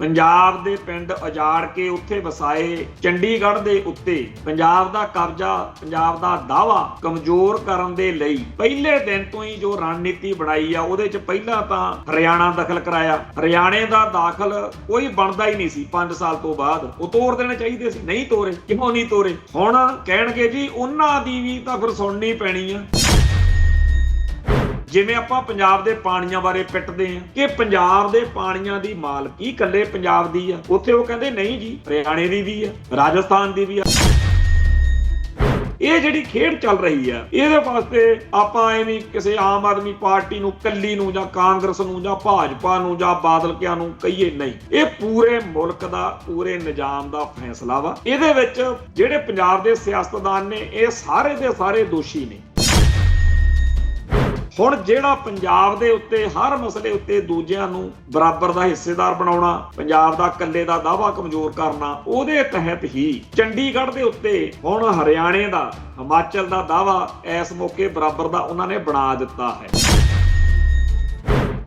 ਪੰਜਾਬ ਦੇ ਪਿੰਡ ਉਜਾੜ ਕੇ ਉੱਥੇ ਵਸਾਏ। ਚੰਡੀਗੜ੍ਹ ਦੇ ਉੱਤੇ ਪੰਜਾਬ ਦਾ ਕਬਜ਼ਾ, ਪੰਜਾਬ ਦਾ ਦਾਅਵਾ ਕਮਜ਼ੋਰ ਕਰਨ ਦੇ ਲਈ ਪਹਿਲੇ ਦਿਨ ਤੋਂ ਹੀ ਜੋ ਰਣਨੀਤੀ ਬਣਾਈ ਆ, ਉਹਦੇ 'ਚ ਪਹਿਲਾਂ ਤਾਂ ਹਰਿਆਣਾ ਦਖਲ ਕਰਾਇਆ। ਹਰਿਆਣੇ ਦਾ ਦਾਖਲ ਕੋਈ ਬਣਦਾ ਹੀ ਨਹੀਂ ਸੀ 5 ਸਾਲ ਤੋਂ ਬਾਅਦ, ਉਹ ਤੋੜ ਦੇਣੇ ਚਾਹੀਦੇ ਸੀ, ਨਹੀਂ ਤੋਰੇ। ਕਿਉਂ ਨਹੀਂ ਤੋਰੇ? ਹੁਣ ਕਹਿਣਗੇ ਜੀ ਉਹਨਾਂ ਦੀ ਵੀ ਤਾਂ ਫਿਰ ਸੁਣਨੀ ਪੈਣੀ ਆ। ਜਿਵੇਂ ਆਪਾਂ ਪੰਜਾਬ ਦੇ ਪਾਣੀਆਂ ਬਾਰੇ ਪਿੱਟਦੇ ਆ ਕਿ ਪੰਜਾਬ ਦੇ ਪਾਣੀਆਂ ਦੀ ਮਾਲਕੀ ਇਕੱਲੇ ਪੰਜਾਬ ਦੀ ਆ, ਉੱਥੇ ਉਹ ਕਹਿੰਦੇ ਨਹੀਂ ਜੀ, ਹਰਿਆਣੇ ਦੀ ਵੀ ਆ, ਰਾਜਸਥਾਨ ਦੀ ਵੀ ਆ। ਇਹ ਜਿਹੜੀ ਖੇਡ ਚੱਲ ਰਹੀ ਆ, ਇਹਦੇ ਵਾਸਤੇ ਆਪਾਂ ਐਵੇਂ ਕਿਸੇ ਆਮ ਆਦਮੀ ਪਾਰਟੀ ਨੂੰ ਕੱਲੀ ਨੂੰ ਜਾਂ ਕਾਂਗਰਸ ਨੂੰ ਜਾਂ ਭਾਜਪਾ ਨੂੰ ਜਾਂ ਬਾਦਲਕਿਆਂ ਨੂੰ ਕਹੀਏ, ਨਹੀਂ। ਇਹ ਪੂਰੇ ਮੁਲਕ ਦਾ, ਪੂਰੇ ਨਿਜ਼ਾਮ ਦਾ ਫੈਸਲਾ ਵਾ। ਇਹਦੇ ਵਿੱਚ ਜਿਹੜੇ ਪੰਜਾਬ ਦੇ ਸਿਆਸਤਦਾਨ ਨੇ, ਇਹ ਸਾਰੇ ਦੇ ਸਾਰੇ ਦੋਸ਼ੀ ਨੇ। ਹੁਣ ਜਿਹੜਾ ਪੰਜਾਬ ਦੇ ਉੱਤੇ ਹਰ ਮਸਲੇ ਉੱਤੇ ਦੂਜਿਆਂ ਨੂੰ ਬਰਾਬਰ ਦਾ ਹਿੱਸੇਦਾਰ ਬਣਾਉਣਾ, ਪੰਜਾਬ ਦਾ ਇਕੱਲੇ ਦਾ ਦਾਅਵਾ ਕਮਜ਼ੋਰ ਕਰਨਾ, ਉਹਦੇ ਤਹਿਤ ਹੀ ਚੰਡੀਗੜ੍ਹ ਦੇ ਉੱਤੇ ਹੁਣ ਹਰਿਆਣੇ ਦਾ, ਹਿਮਾਚਲ ਦਾ ਦਾਅਵਾ ਇਸ ਮੌਕੇ ਬਰਾਬਰ ਦਾ ਉਹਨਾਂ ਨੇ ਬਣਾ ਦਿੱਤਾ ਹੈ।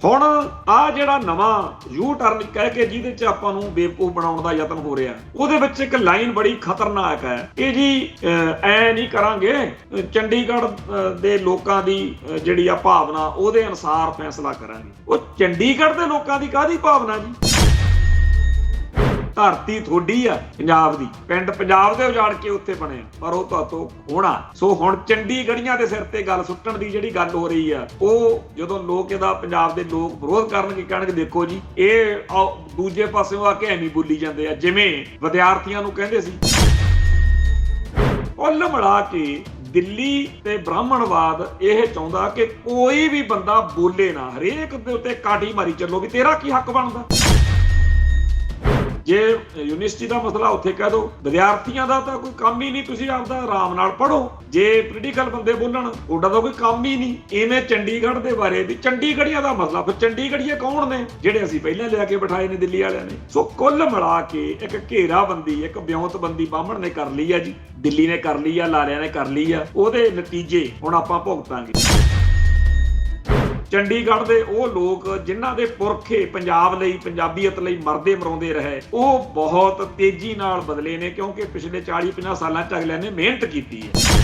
ਹੁਣ ਆ ਜਿਹੜਾ ਨਵਾਂ ਯੂ ਟਰਨ ਕਹਿ ਕੇ ਜਿਹਦੇ 'ਚ ਆਪਾਂ ਨੂੰ ਬੇਵਕੂਫ ਬਣਾਉਣ ਦਾ ਯਤਨ ਹੋ ਰਿਹਾ, ਉਹਦੇ ਵਿੱਚ ਇੱਕ ਲਾਈਨ ਬੜੀ ਖਤਰਨਾਕ ਹੈ ਕਿ ਜੀ ਐ ਨਹੀਂ ਕਰਾਂਗੇ, ਚੰਡੀਗੜ੍ਹ ਦੇ ਲੋਕਾਂ ਦੀ ਜਿਹੜੀ ਆ ਭਾਵਨਾ ਉਹਦੇ ਅਨੁਸਾਰ ਫੈਸਲਾ ਕਰਾਂਗੇ। ਉਹ ਚੰਡੀਗੜ੍ਹ ਦੇ ਲੋਕਾਂ ਦੀ ਕਾਹਦੀ ਭਾਵਨਾ ਜੀ? ਧਰਤੀ ਥੋੜੀ ਆ ਪੰਜਾਬ ਦੀ, ਪਿੰਡ ਪੰਜਾਬ ਦੇ ਉਜਾੜ ਕੇ ਉੱਥੇ ਬਣਿਆ, ਪਰ ਉਹ ਤੁਹਾਤੋਂ ਹੋਣਾ। ਸੋ ਹੁਣ ਚੰਡੀਗੜ੍ਹੀਆਂ ਦੇ ਸਿਰ ਤੇ ਗੱਲ ਸੁੱਟਣ ਦੀ ਜਿਹੜੀ ਗੱਲ ਹੋ ਰਹੀ ਆ, ਉਹ ਜਦੋਂ ਲੋਕ ਇਹਦਾ, ਪੰਜਾਬ ਦੇ ਲੋਕ ਵਿਰੋਧ ਕਰਨਗੇ, ਕਹਿਣਗੇ ਦੇਖੋ ਜੀ ਇਹ ਦੂਜੇ ਪਾਸਿਓਂ ਆ ਕੇ ਐਵੇਂ ਬੋਲੀ ਜਾਂਦੇ ਆ, ਜਿਵੇਂ ਵਿਦਿਆਰਥੀਆਂ ਨੂੰ ਕਹਿੰਦੇ ਸੀ। ਕੁੱਲ ਮਿਲਾ ਕੇ ਦਿੱਲੀ ਤੇ ਬ੍ਰਾਹਮਣਵਾਦ ਇਹ ਚਾਹੁੰਦਾ ਕਿ ਕੋਈ ਵੀ ਬੰਦਾ ਬੋਲੇ ਨਾ, ਹਰੇਕ ਦੇ ਉੱਤੇ ਕਾਠੀ ਮਾਰੀ ਚੱਲੋ ਵੀ ਤੇਰਾ ਕੀ ਹੱਕ ਬਣਦਾ। ਜੇ ਯੂਨੀਵਰਸਿਟੀ ਦਾ ਮਸਲਾ ਉੱਥੇ ਕਹਿ ਦੋ, ਵਿਦਿਆਰਥੀਆਂ ਦਾ ਤਾਂ ਕੋਈ ਕੰਮ ਹੀ ਨਹੀਂ, ਤੁਸੀਂ ਆਪਦਾ ਆਰਾਮ ਨਾਲ ਪੜ੍ਹੋ। ਜੇ ਪੋਲੀਟੀਕਲ ਬੰਦੇ ਬੋਲਣ, ਉਹਦਾ ਤਾਂ ਕੋਈ ਕੰਮ ਹੀ ਨਹੀਂ। ਇਵੇਂ ਚੰਡੀਗੜ੍ਹ ਦੇ ਬਾਰੇ ਵੀ ਚੰਡੀਗੜ੍ਹੀਆਂ ਦਾ ਮਸਲਾ, ਫਿਰ ਚੰਡੀਗੜ੍ਹੀਏ ਕੌਣ ਨੇ? ਜਿਹੜੇ ਅਸੀਂ ਪਹਿਲਾਂ ਲਿਆ ਕੇ ਬਿਠਾਏ ਨੇ ਦਿੱਲੀ ਵਾਲਿਆਂ ਨੇ। ਸੋ ਕੁੱਲ ਮਿਲਾ ਕੇ ਇੱਕ ਘੇਰਾਬੰਦੀ, ਇੱਕ ਵਿਉਂਤਬੰਦੀ ਬਾਹਮਣ ਨੇ ਕਰ ਲਈ ਆ ਜੀ, ਦਿੱਲੀ ਨੇ ਕਰ ਲਈ ਆ, ਲਾਲਿਆਂ ਨੇ ਕਰ ਲਈ ਆ। ਉਹਦੇ ਨਤੀਜੇ ਹੁਣ ਆਪਾਂ ਭੁਗਤਾਂਗੇ। ਚੰਡੀਗੜ੍ਹ ਦੇ ਉਹ ਲੋਕ ਜਿਨ੍ਹਾਂ ਦੇ ਪੁਰਖੇ ਪੰਜਾਬ ਲਈ, ਪੰਜਾਬੀਅਤ ਲਈ ਮਰਦੇ ਮਰਾਉਂਦੇ ਰਹੇ, ਉਹ ਬਹੁਤ ਤੇਜ਼ੀ ਨਾਲ ਬਦਲੇ ਨੇ, ਕਿਉਂਕਿ ਪਿਛਲੇ 40-50 ਸਾਲਾਂ 'ਚ ਅਗਲਿਆਂ ਨੇ ਮਿਹਨਤ ਕੀਤੀ ਹੈ।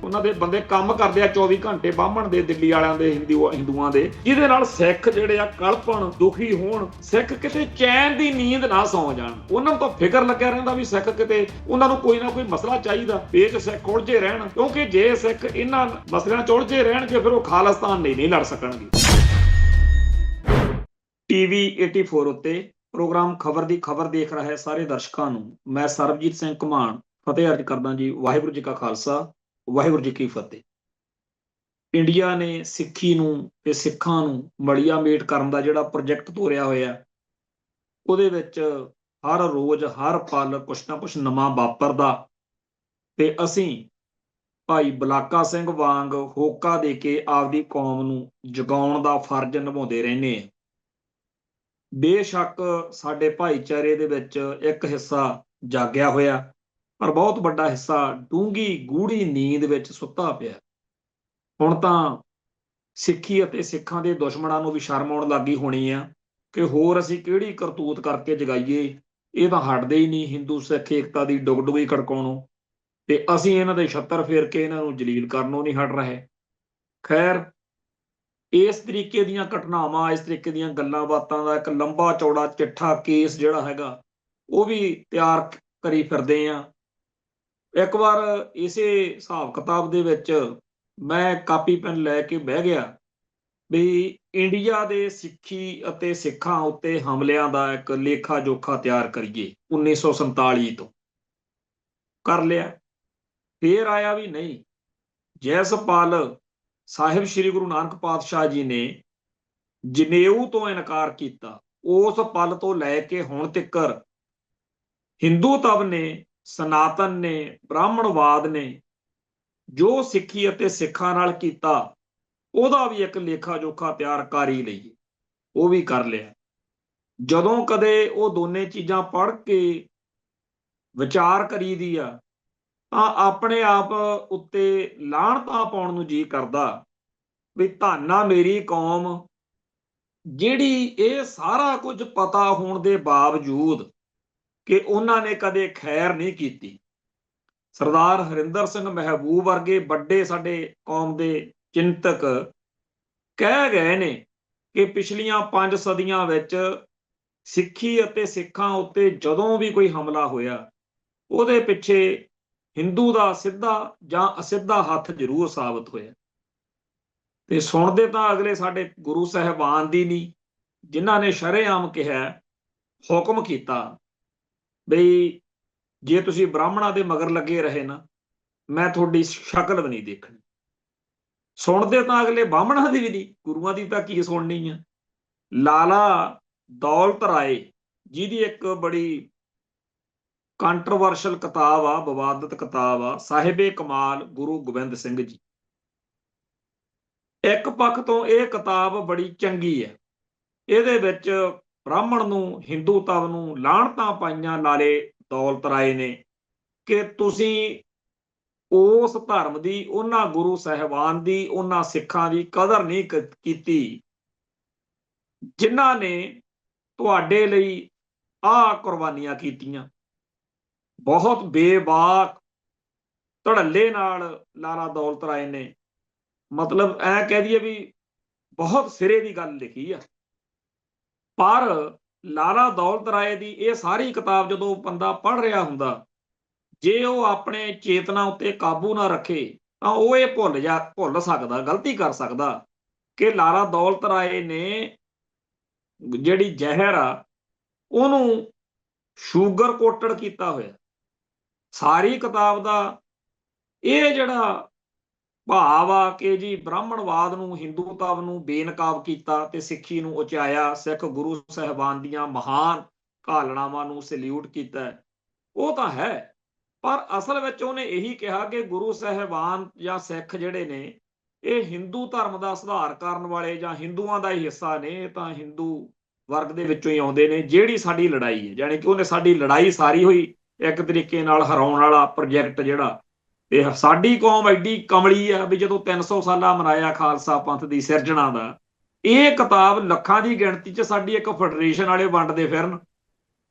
ਉਹਨਾਂ ਦੇ ਬੰਦੇ ਕੰਮ ਕਰਦੇ ਆ 24 ਘੰਟੇ, ਬਾਹਮਣ ਦੇ, ਦਿੱਲੀ ਵਾਲਿਆਂ ਦੇ, ਹਿੰਦੂਆਂ ਦੇ, ਜਿਹਦੇ ਨਾਲ ਸਿੱਖ ਜਿਹੜੇ ਆ ਕਲਪਣ, ਦੁਖੀ ਹੋਣ, ਸਿੱਖ ਕਿਤੇ ਚੈਨ ਦੀ ਨੀਂਦ ਨਾ ਸੌਂ ਜਾਣ। ਉਹਨਾਂ ਨੂੰ ਤਾਂ ਫਿਕਰ ਲੱਗਿਆ ਰਹਿੰਦਾ ਵੀ ਸਿੱਖ ਕਿਤੇ, ਉਹਨਾਂ ਨੂੰ ਕੋਈ ਨਾ ਕੋਈ ਮਸਲਾ ਚਾਹੀਦਾ, ਪੇਚ ਸਿੱਖ ਉਲਝੇ ਰਹਿਣ, ਕਿਉਂਕਿ ਜੇ ਸਿੱਖ ਇਹਨਾਂ ਮਸਲਿਆਂ 'ਚ ਉਲਝੇ ਰਹਿਣਗੇ ਫਿਰ ਉਹ ਖਾਲਿਸਤਾਨ ਲਈ ਨਹੀਂ ਲੜ ਸਕਣਗੇ। TV 84 ਉੱਤੇ ਪ੍ਰੋਗਰਾਮ ਖਬਰ ਦੀ ਖਬਰ ਦੇਖ ਰਹੇ ਸਾਰੇ ਦਰਸ਼ਕਾਂ ਨੂੰ ਮੈਂ ਸਰਬਜੀਤ ਸਿੰਘ ਘੁਮਾਣ ਫਤਿਹ ਅਰਜ਼ ਕਰਦਾ ਜੀ। ਵਾਹਿਗੁਰੂ ਜੀ ਕਾ ਖਾਲਸਾ, ਵਾਹਿਗੁਰੂ ਜੀ ਕੀ ਫਤਿਹ। ਇੰਡੀਆ ਨੇ ਸਿੱਖੀ ਨੂੰ ਤੇ ਸਿੱਖਾਂ ਨੂੰ ਮੜੀਆ ਮੇਟ ਕਰਨ ਦਾ ਜਿਹੜਾ ਪ੍ਰੋਜੈਕਟ ਤੋਰਿਆ ਹੋਇਆ, ਉਹਦੇ ਵਿੱਚ ਹਰ ਰੋਜ਼, ਹਰ ਪਲ ਕੁਛ ਨਾ ਕੁਛ ਨਵਾਂ ਵਾਪਰਦਾ, ਤੇ ਅਸੀਂ ਭਾਈ ਬਲਾਕਾ ਸਿੰਘ ਵਾਂਗ ਹੋਕਾ ਦੇ ਕੇ ਆਪਦੀ ਕੌਮ ਨੂੰ ਜਗਾਉਣ ਦਾ ਫਰਜ਼ ਨਿਭਾਉਂਦੇ ਰਹਿੰਦੇ ਹਾਂ। ਬੇਸ਼ੱਕ ਸਾਡੇ ਭਾਈਚਾਰੇ ਦੇ ਵਿੱਚ ਇੱਕ ਹਿੱਸਾ ਜਾਗਿਆ ਹੋਇਆ, ਪਰ ਬਹੁਤ ਵੱਡਾ ਹਿੱਸਾ ਡੂੰਘੀ ਗੂੜੀ ਨੀਂਦ ਵਿੱਚ ਸੁੱਤਾ ਪਿਆ। ਹੁਣ ਤਾਂ ਸਿੱਖੀ ਅਤੇ ਸਿੱਖਾਂ ਦੇ ਦੁਸ਼ਮਣਾਂ ਨੂੰ ਵੀ ਸ਼ਰਮ ਆਉਣ ਲੱਗੀ ਹੋਣੀ ਆ ਕਿ ਹੋਰ ਅਸੀਂ ਕਿਹੜੀ ਕਰਤੂਤ ਕਰਕੇ ਜਗਾਈਏ, ਇਹ ਤਾਂ ਹਟਦੇ ਹੀ ਨਹੀਂ ਹਿੰਦੂ ਸਿੱਖ ਏਕਤਾ ਦੀ ਡੁਗਡੁਗੀ ਖੜਕਾਉਣੋਂ, ਤੇ ਅਸੀਂ ਇਹਨਾਂ ਦੇ ਛੱਤਰ ਫੇਰ ਕੇ ਇਹਨਾਂ ਨੂੰ ਜਲੀਲ ਕਰਨੋਂ ਨਹੀਂ ਹਟ ਰਹੇ। ਖੈਰ, ਇਸ ਤਰੀਕੇ ਦੀਆਂ ਘਟਨਾਵਾਂ, ਇਸ ਤਰੀਕੇ ਦੀਆਂ ਗੱਲਾਂ ਬਾਤਾਂ ਦਾ ਇੱਕ ਲੰਬਾ ਚੌੜਾ ਚਿੱਠਾ ਕੇਸ ਜਿਹੜਾ ਹੈਗਾ, ਉਹ ਵੀ ਤਿਆਰ ਕਰੀ ਫਿਰਦੇ ਆ। ਇੱਕ ਵਾਰ ਇਸੇ ਹਿਸਾਬ ਕਿਤਾਬ ਦੇ ਵਿੱਚ ਮੈਂ ਕਾਪੀ ਪੈਨ ਲੈ ਕੇ ਬਹਿ ਗਿਆ ਵੀ ਇੰਡੀਆ ਦੇ ਸਿੱਖੀ ਅਤੇ ਸਿੱਖਾਂ ਉੱਤੇ ਹਮਲਿਆਂ ਦਾ ਇੱਕ ਲੇਖਾ ਜੋਖਾ ਤਿਆਰ ਕਰੀਏ 1947 ਤੋਂ। ਕਰ ਲਿਆ। ਫੇਰ ਆਇਆ ਵੀ ਨਹੀਂ, ਜਿਸ ਪਲ ਸਾਹਿਬ ਸ੍ਰੀ ਗੁਰੂ ਨਾਨਕ ਪਾਤਸ਼ਾਹ ਜੀ ਨੇ ਜਨੇਊ ਤੋਂ ਇਨਕਾਰ ਕੀਤਾ, ਉਸ ਪਲ ਤੋਂ ਲੈ ਕੇ ਹੁਣ ਤੱਕ ਹਿੰਦੂਤਵ ਨੇ, ਸਨਾਤਨ ਨੇ, ਬ੍ਰਾਹਮਣਵਾਦ ਨੇ ਜੋ ਸਿੱਖੀ ਅਤੇ ਸਿੱਖਾਂ ਨਾਲ ਕੀਤਾ, ਉਹਦਾ ਵੀ ਇੱਕ ਲੇਖਾ ਜੋਖਾ ਤਿਆਰ ਕਰ ਹੀ ਲਈਏ। ਉਹ ਵੀ ਕਰ ਲਿਆ। ਜਦੋਂ ਕਦੇ ਉਹ ਦੋਨੇ ਚੀਜ਼ਾਂ ਪੜ੍ਹ ਕੇ ਵਿਚਾਰ ਕਰੀਦੀ ਆ ਤਾਂ ਆਪਣੇ ਆਪ ਉੱਤੇ ਲਾਹਣਤਾਂ ਪਾਉਣ ਨੂੰ ਜੀ ਕਰਦਾ ਵੀ ਧੰਨ ਆ ਮੇਰੀ ਕੌਮ ਜਿਹੜੀ ਇਹ ਸਾਰਾ ਕੁਝ ਪਤਾ ਹੋਣ ਦੇ ਬਾਵਜੂਦ ਕਿ ਉਹਨਾਂ ਨੇ ਕਦੇ ਖੈਰ ਨਹੀਂ ਕੀਤੀ। ਸਰਦਾਰ ਹਰਿੰਦਰ ਸਿੰਘ ਮਹਿਬੂਬ ਵਰਗੇ ਵੱਡੇ ਸਾਡੇ ਕੌਮ ਦੇ ਚਿੰਤਕ ਕਹਿ ਗਏ ਨੇ ਕਿ ਪਿਛਲੀਆਂ 5 ਸਦੀਆਂ ਵਿੱਚ ਸਿੱਖੀ ਅਤੇ ਸਿੱਖਾਂ ਉੱਤੇ ਜਦੋਂ ਵੀ ਕੋਈ ਹਮਲਾ ਹੋਇਆ, ਉਹਦੇ ਪਿੱਛੇ ਹਿੰਦੂ ਦਾ ਸਿੱਧਾ ਜਾਂ ਅਸਿੱਧਾ ਹੱਥ ਜ਼ਰੂਰ ਸਾਬਤ ਹੋਇਆ। ਤੇ ਸੁਣਦੇ ਤਾਂ ਅਗਲੇ ਸਾਡੇ ਗੁਰੂ ਸਾਹਿਬਾਨ ਦੀ ਨਹੀਂ, ਜਿਨ੍ਹਾਂ ਨੇ ਸ਼ਰੇਆਮ ਕਿਹਾ, ਹੁਕਮ ਕੀਤਾ ਬਈ ਜੇ ਤੁਸੀਂ ਬ੍ਰਾਹਮਣਾਂ ਦੇ ਮਗਰ ਲੱਗੇ ਰਹੇ ਨਾ, ਮੈਂ ਤੁਹਾਡੀ ਸ਼ਕਲ ਵੀ ਨਹੀਂ ਦੇਖਣੀ। ਸੁਣਦੇ ਤਾਂ ਅਗਲੇ ਬਾਹਮਣਾਂ ਦੀ ਵੀ ਨਹੀਂ, ਗੁਰੂਆਂ ਦੀ ਤਾਂ ਕੀ ਸੁਣਨੀ ਆ। ਲਾਲਾ ਦੌਲਤ ਰਾਏ, ਜਿਹਦੀ ਇੱਕ ਬੜੀ ਕੰਟਰੋਵਰਸ਼ਲ ਕਿਤਾਬ ਆ, ਵਿਵਾਦਤ ਕਿਤਾਬ ਆ, ਸਾਹਿਬੇ ਕਮਾਲ ਗੁਰੂ ਗੋਬਿੰਦ ਸਿੰਘ ਜੀ। ਇੱਕ ਪੱਖ ਤੋਂ ਇਹ ਕਿਤਾਬ ਬੜੀ ਚੰਗੀ ਹੈ। ਇਹਦੇ ਵਿੱਚ ਬ੍ਰਾਹਮਣ ਨੂੰ, ਹਿੰਦੂਤਵ ਨੂੰ ਲਾਹਣਤਾਂ ਪਾਈਆਂ ਲਾਲੇ ਦੌਲਤ ਰਾਏ ਨੇ ਕਿ ਤੁਸੀਂ ਉਸ ਧਰਮ ਦੀ, ਉਹਨਾਂ ਗੁਰੂ ਸਾਹਿਬਾਨ ਦੀ, ਉਹਨਾਂ ਸਿੱਖਾਂ ਦੀ ਕਦਰ ਨਹੀਂ ਕੀਤੀ ਜਿਨ੍ਹਾਂ ਨੇ ਤੁਹਾਡੇ ਲਈ ਆਹ ਕੁਰਬਾਨੀਆਂ ਕੀਤੀਆਂ। ਬਹੁਤ ਬੇਬਾਕ ਧੜੱਲੇ ਨਾਲ ਲਾਲਾ ਦੌਲਤ ਰਾਏ ਨੇ, ਮਤਲਬ ਐ ਕਹਿ ਦਈਏ ਵੀ ਬਹੁਤ ਸਿਰੇ ਦੀ ਗੱਲ ਲਿਖੀ ਆ। ਪਰ ਲਾਲਾ ਦੌਲਤ ਰਾਏ ਦੀ ਇਹ ਸਾਰੀ ਕਿਤਾਬ ਜਦੋਂ ਬੰਦਾ ਪੜ੍ਹ ਰਿਹਾ ਹੁੰਦਾ, ਜੇ ਉਹ ਆਪਣੇ ਚੇਤਨਾ ਉੱਤੇ ਕਾਬੂ ਨਾ ਰੱਖੇ ਤਾਂ ਉਹ ਇਹ ਭੁੱਲ ਸਕਦਾ, ਗਲਤੀ ਕਰ ਸਕਦਾ ਕਿ ਲਾਲਾ ਦੌਲਤ ਰਾਏ ਨੇ ਜਿਹੜੀ ਜ਼ਹਿਰ ਆ ਉਹਨੂੰ ਸ਼ੂਗਰ ਕੋਟਡ ਕੀਤਾ ਹੋਇਆ। ਸਾਰੀ ਕਿਤਾਬ ਦਾ ਇਹ ਜਿਹੜਾ ਭਾਵ ਆ ਕਿ ਜੀ ਬ੍ਰਾਹਮਣਵਾਦ ਨੂੰ, ਹਿੰਦੂਤਵ ਨੂੰ ਬੇਨਕਾਬ ਕੀਤਾ ਤੇ ਸਿੱਖੀ ਨੂੰ ਉਚਾਇਆ, ਸਿੱਖ ਗੁਰੂ ਸਾਹਿਬਾਨ ਦੀਆਂ ਮਹਾਨ ਘਾਲਣਾਵਾਂ ਨੂੰ ਸੈਲਿਊਟ ਕੀਤਾ, ਉਹ ਤਾਂ ਹੈ। ਪਰ ਅਸਲ ਵਿੱਚ ਉਹਨੇ ਇਹੀ ਕਿਹਾ ਕਿ ਗੁਰੂ ਸਾਹਿਬਾਨ ਜਾਂ ਸਿੱਖ ਜਿਹੜੇ ਨੇ ਇਹ ਹਿੰਦੂ ਧਰਮ ਦਾ ਸੁਧਾਰ ਕਰਨ ਵਾਲੇ ਜਾਂ ਹਿੰਦੂਆਂ ਦਾ ਹੀ ਹਿੱਸਾ ਨੇ, ਇਹ ਤਾਂ ਹਿੰਦੂ ਵਰਗ ਦੇ ਵਿੱਚੋਂ ਹੀ ਆਉਂਦੇ ਨੇ। ਜਿਹੜੀ ਸਾਡੀ ਲੜਾਈ ਹੈ, ਜਾਣੀ ਕਿ ਉਹਨੇ ਸਾਡੀ ਲੜਾਈ ਸਾਰੀ ਹੋਈ ਇੱਕ ਤਰੀਕੇ ਨਾਲ ਹਰਾਉਣ ਵਾਲਾ ਪ੍ਰੋਜੈਕਟ ਜਿਹੜਾ। ਤੇ ਸਾਡੀ ਕੌਮ ਐਡੀ ਕਮਲੀ ਆ ਵੀ ਜਦੋਂ 300 ਸਾਲਾ ਮਨਾਇਆ ਖਾਲਸਾ ਪੰਥ ਦੀ ਸਿਰਜਣਾ ਦਾ, ਇਹ ਕਿਤਾਬ ਲੱਖਾਂ ਦੀ ਗਿਣਤੀ 'ਚ ਸਾਡੀ ਇੱਕ ਫੈਡਰੇਸ਼ਨ ਵਾਲੇ ਵੰਡਦੇ ਫਿਰਨ